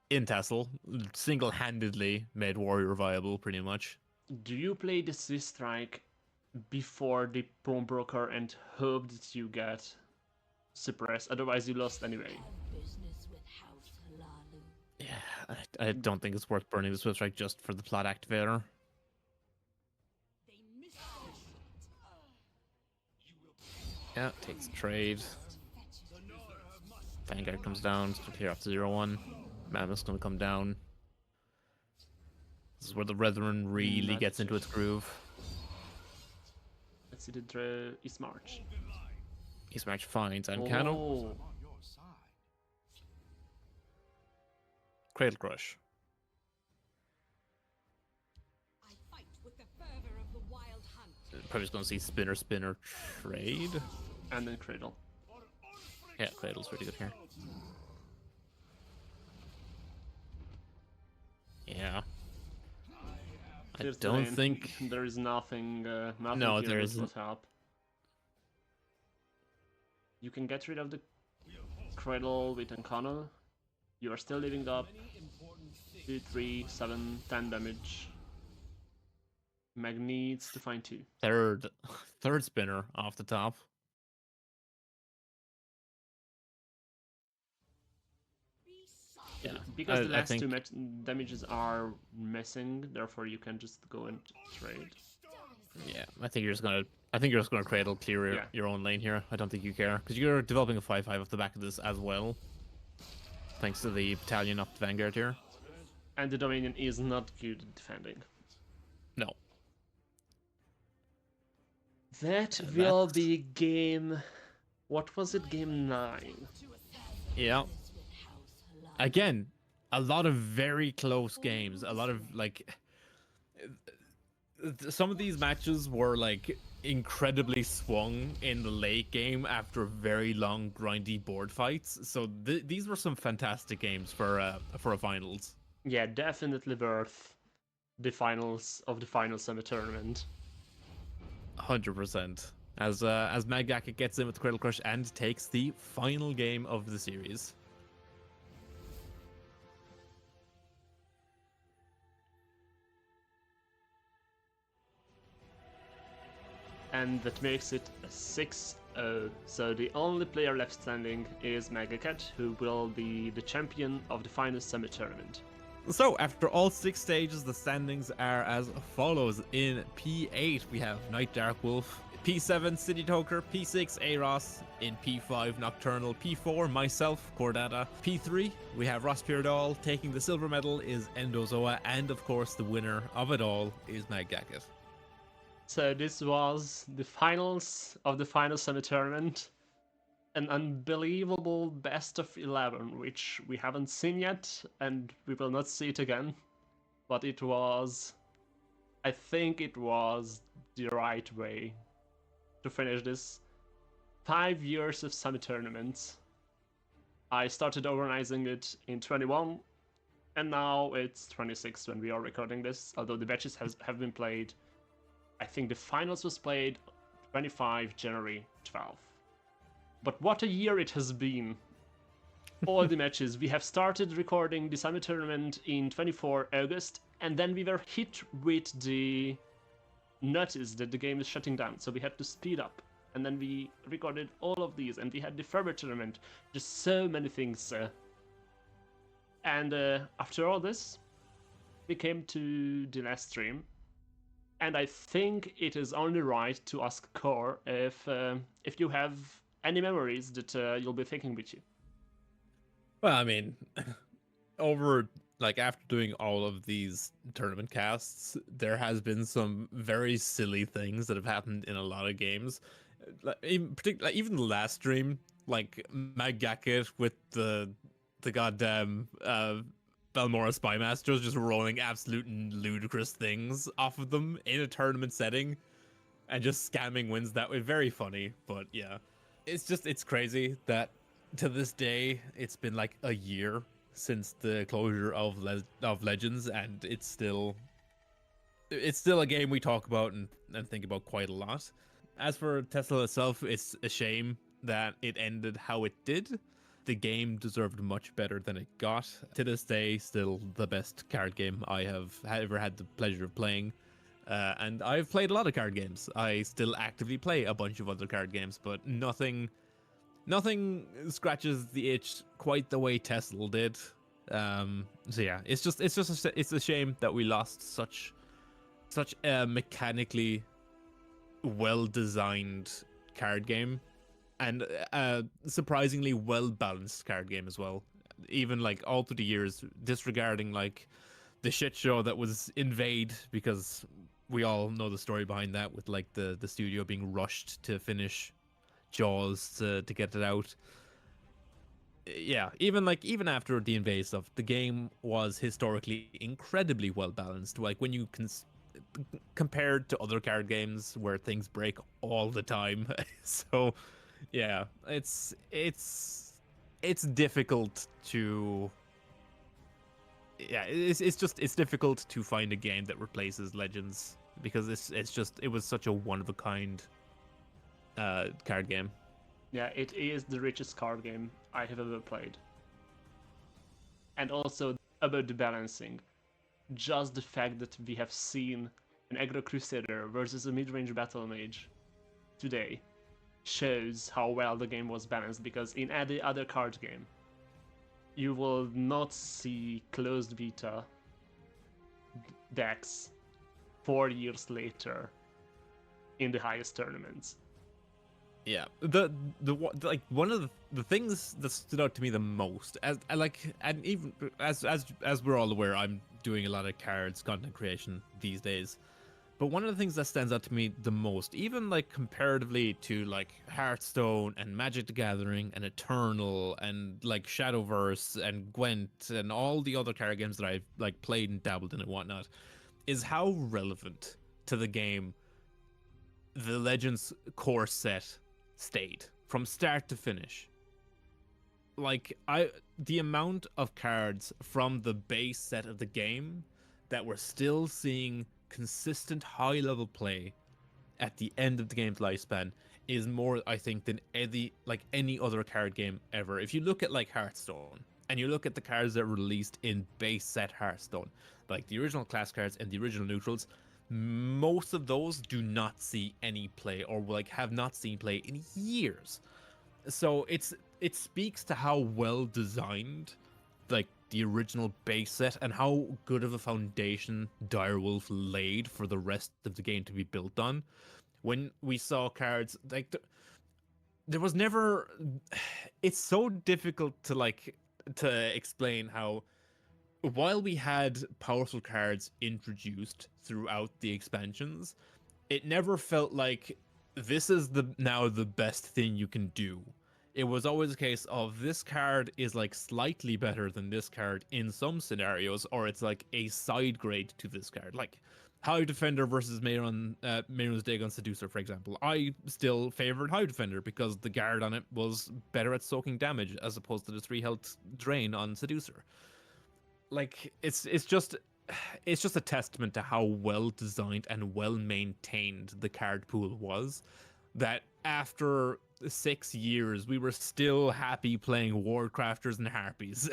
in Tassel. Single-handedly made Warrior viable, pretty much. Do you play the Swift Strike before the Pawn Broker and hope that you get suppressed? Otherwise you lost anyway. Business with House Halalu. Yeah, I don't think it's worth burning the Swift Strike just for the plot activator. They missed their shot. You will Yeah, takes trade. Vanguard comes down, to clear off to 0-1. Mammoth's gonna come down. This is where the Brethren really gets into its groove. Let's see the East March. East March finds Ancano. Oh, on your side. Cradle Crush. I fight with the fervor of the wild hunt. Probably just gonna see Spinner trade. and then Cradle. Yeah, Cradle's pretty good here. Yeah. I Here's the don't lane. think... There is nothing, nothing No, here there that isn't. would help. You can get rid of the Cradle with Encano. You are still living up 2, 3, 7, 10 damage. Meg needs to find 2. Third spinner off the top. Yeah, Because the I last think... 2 damages are missing, therefore you can just go and trade. Yeah, I think you're just gonna Cradle clear Yeah. your own lane here. I don't think you care because you're developing a 5/5 off the back of this as well, thanks to the battalion of the Vanguard here. And the Dominion is not good at defending. No, That And will that's- be game... What was it? Game 9. yeah. Again, a lot of very close games. A lot of like, some of these matches were like incredibly swung in the late game after very long grindy board fights. So these were some fantastic games for a finals. Yeah, definitely worth the finals of the final summer tournament. 100%. As Magdaka gets in with Cradle Crush and takes the final game of the series. And that makes it a 6-0. So the only player left standing is Magacat, who will be the champion of the final summer tournament. So, after all 6 stages, the standings are as follows. In P8, we have NightDarkWolf. P7, City Toker. P6, Aros. In P5, Nocturnal. P4, myself, CoreData. P3, we have Rospiridol. Taking the silver medal is Endozoa. And, of course, the winner of it all is Magdakit. So this was the finals of the final summer tournament. An unbelievable best of 11, which we haven't seen yet, and we will not see it again. But it was... I think it was the right way to finish this. 5 years of summer tournaments. I started organizing it in 21, and now it's 26 when we are recording this, although the matches have been played. I think the finals was played 25 January 12. But what a year it has been. All the matches. We have started recording the summer tournament in 24 August, and then we were hit with the notice that the game is shutting down, so we had to speed up. And then we recorded all of these, and we had the February tournament. Just so many things. And after all this, we came to the last stream. And I think it is only right to ask Core if you have any memories that you'll be taking with you. Well, I mean, over like after doing all of these tournament casts, there has been some very silly things that have happened in a lot of games. Like, even the last stream, like Mag Gacket with the goddamn Balmora Spy Masters just rolling absolute ludicrous things off of them in a tournament setting and just scamming wins that way. Very funny, but yeah, it's crazy that to this day it's been like a year since the closure of Legends, and it's still a game we talk about and think about quite a lot. As for Tesla itself, it's a shame that it ended how it did. The game deserved much better than it got. To this day, still the best card game I have ever had the pleasure of playing. And I've played a lot of card games. I still actively play a bunch of other card games, but nothing scratches the itch quite the way Tesla did. So yeah, it's a shame that we lost such a mechanically well designed card game and a surprisingly well balanced card game as well. Even like all through the years, disregarding like the shit show that was Invade, because we all know the story behind that with like the studio being rushed to finish Jaws to get it out. Yeah, even after the Invade stuff, the game was historically incredibly well balanced. Like when you compared to other card games where things break all the time. So yeah, it's difficult to it's difficult to find a game that replaces Legends, because it was such a one of a kind card game. Yeah, it is the richest card game I have ever played. And also about the balancing. Just the fact that we have seen an aggro crusader versus a mid-range battle mage today shows how well the game was balanced, because in any other card game you will not see closed beta decks 4 years later in the highest tournaments. Yeah, like one of the things that stood out to me the most, as I like, and even as we're all aware, I'm doing a lot of cards content creation these days. But one of the things that stands out to me the most, even like comparatively to like Hearthstone and Magic the Gathering and Eternal and like Shadowverse and Gwent and all the other card games that I've like played and dabbled in and whatnot, is how relevant to the game the Legends core set stayed from start to finish. Like the amount of cards from the base set of the game that we're still seeing consistent high level play at the end of the game's lifespan is more, I think, than any other card game ever. If you look at like Hearthstone and you look at the cards that were released in base set Hearthstone, like the original class cards and the original neutrals, most of those do not see any play, or like have not seen play in years. So it speaks to how well designed like the original base set and how good of a foundation Direwolf laid for the rest of the game to be built on. When we saw cards like there was never it's so difficult to explain how, while we had powerful cards introduced throughout the expansions, it never felt like this is now the best thing you can do. It was always a case of this card is like slightly better than this card in some scenarios, or it's like a side grade to this card. Like Hive Defender versus Mehrunes Dagon Seducer, for example. I still favored Hive Defender because the guard on it was better at soaking damage as opposed to the 3 health drain on Seducer. Like it's just a testament to how well designed and well maintained the card pool was, that after 6 years we were still happy playing Warcrafters and Harpies.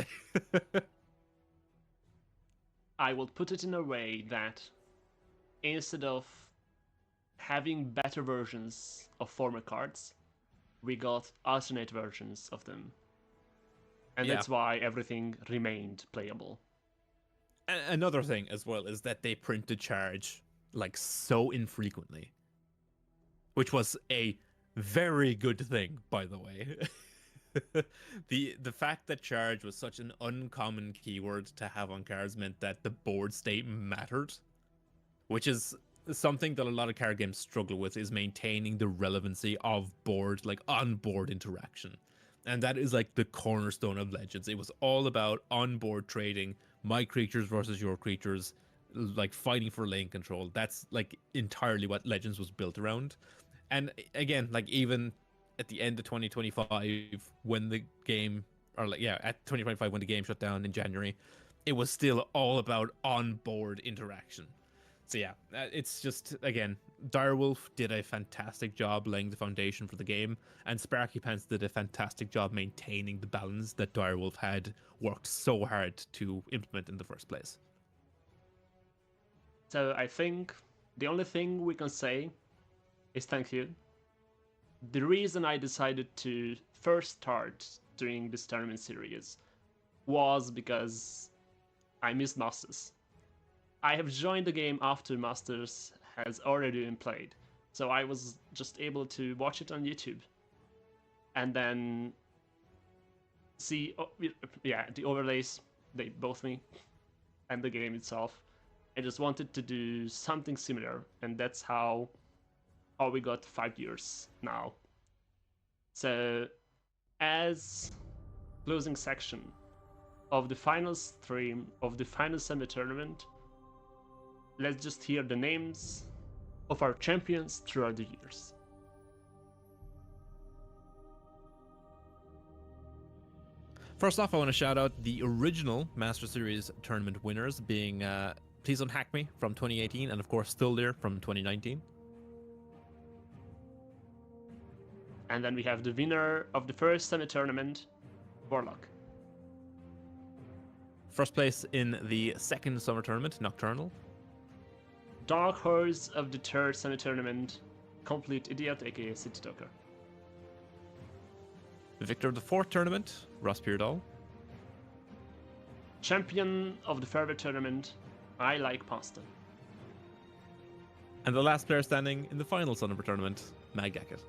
I will put it in a way that instead of having better versions of former cards, we got alternate versions of them. And Yeah. that's why everything remained playable. Another thing as well is that they printed charge like so infrequently, which was a very good thing, by the way. The fact that charge was such an uncommon keyword to have on cards meant that the board state mattered, which is something that a lot of card games struggle with, is maintaining the relevancy of board, like on board interaction. And that is like the cornerstone of Legends. It was all about on board trading, my creatures versus your creatures, like fighting for lane control. That's like entirely what Legends was built around. And again, like even at the end of 2025, when the game, or like, yeah, at 2025, when the game shut down in January, it was still all about on board interaction. So yeah, it's just, again, Direwolf did a fantastic job laying the foundation for the game, and Sparky Pants did a fantastic job maintaining the balance that Direwolf had worked so hard to implement in the first place. So I think the only thing we can say is thank you. The reason I decided to first start doing this tournament series was because I missed Masters. I have joined the game after Masters has already been played, so I was just able to watch it on YouTube and then see, yeah, the overlays. They both me and the game itself. I just wanted to do something similar, and that's how we got 5 years now. So, as closing section of the final stream of the final semi tournament, let's just hear the names of our champions throughout the years. First off, I want to shout out the original Master Series tournament winners, being Please Unhack Me from 2018, and of course Still There from 2019. And then we have the winner of the first semi tournament, Warlock. First place in the second summer tournament, Nocturnal. Dark Horse of the third semi tournament, Complete Idiot, aka City Talker. The victor of the fourth tournament, Ross Peardahl. Champion of the Fairway tournament, I Like Pasta. And the last player standing in the final summer tournament, Mag Gackett.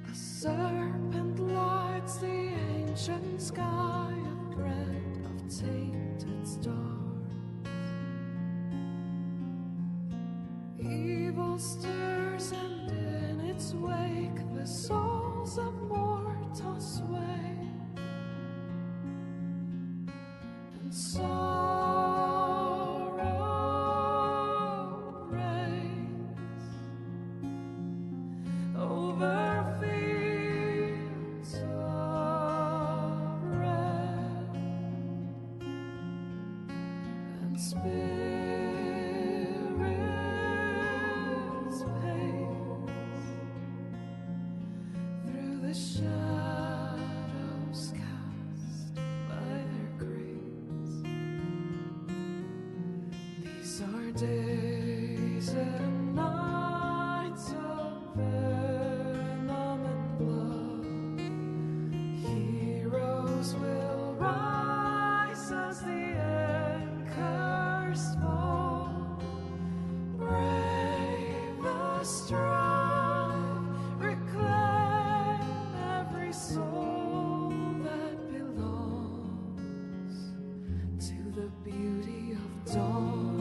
A serpent lights the ancient sky of dread of tainted stars. Evil stirs, and in its wake the souls of mortals sway. And sorrow reigns over fields of red, and spirits pace through the shadows cast by their graves. These are days and nights of venom and blood. Heroes will rise as the anchors fall. Brave the strive, reclaim every soul that belongs to the beauty of dawn.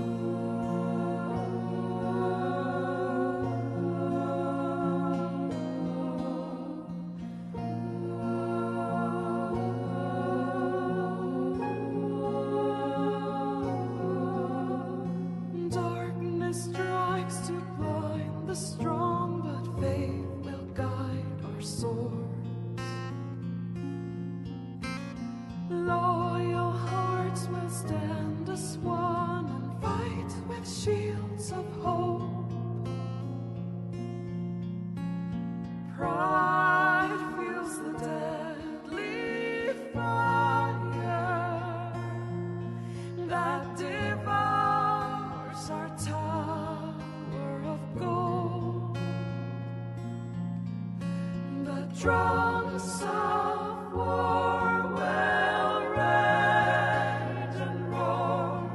drums of war will rage and roar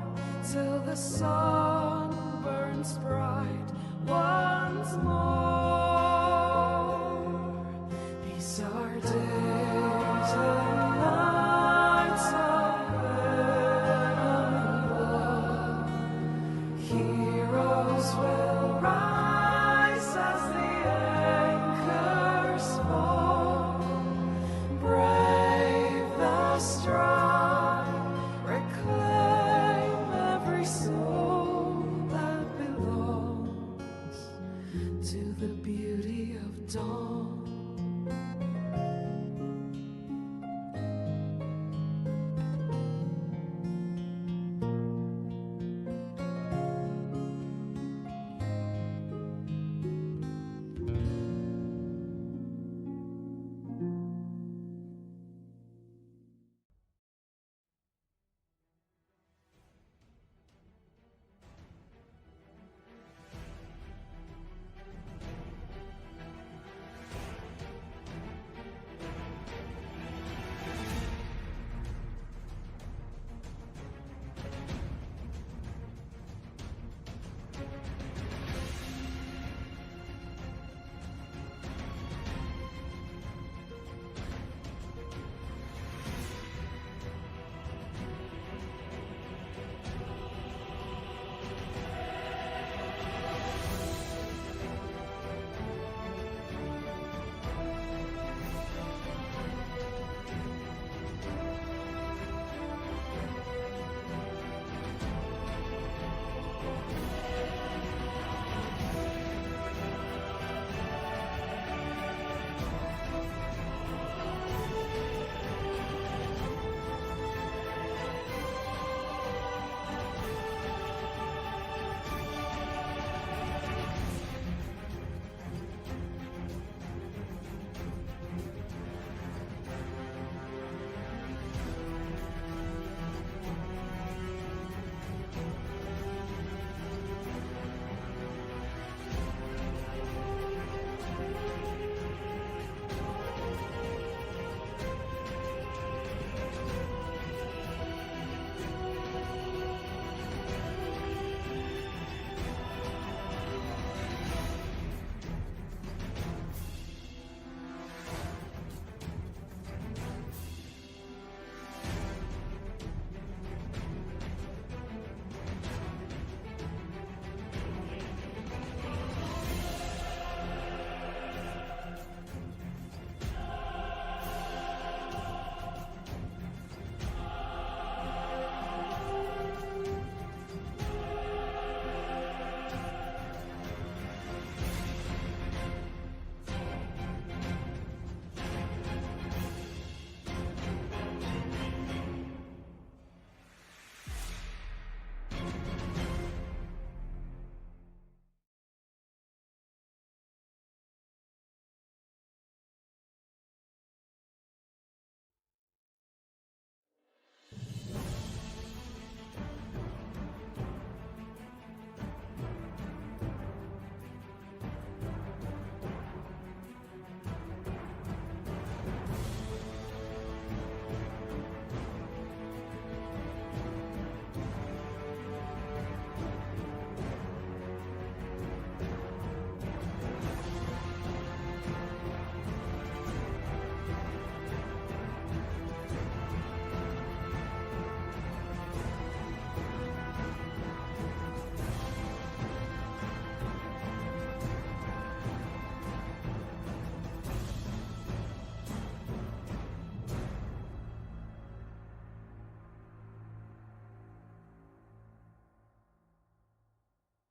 till the sun burns bright.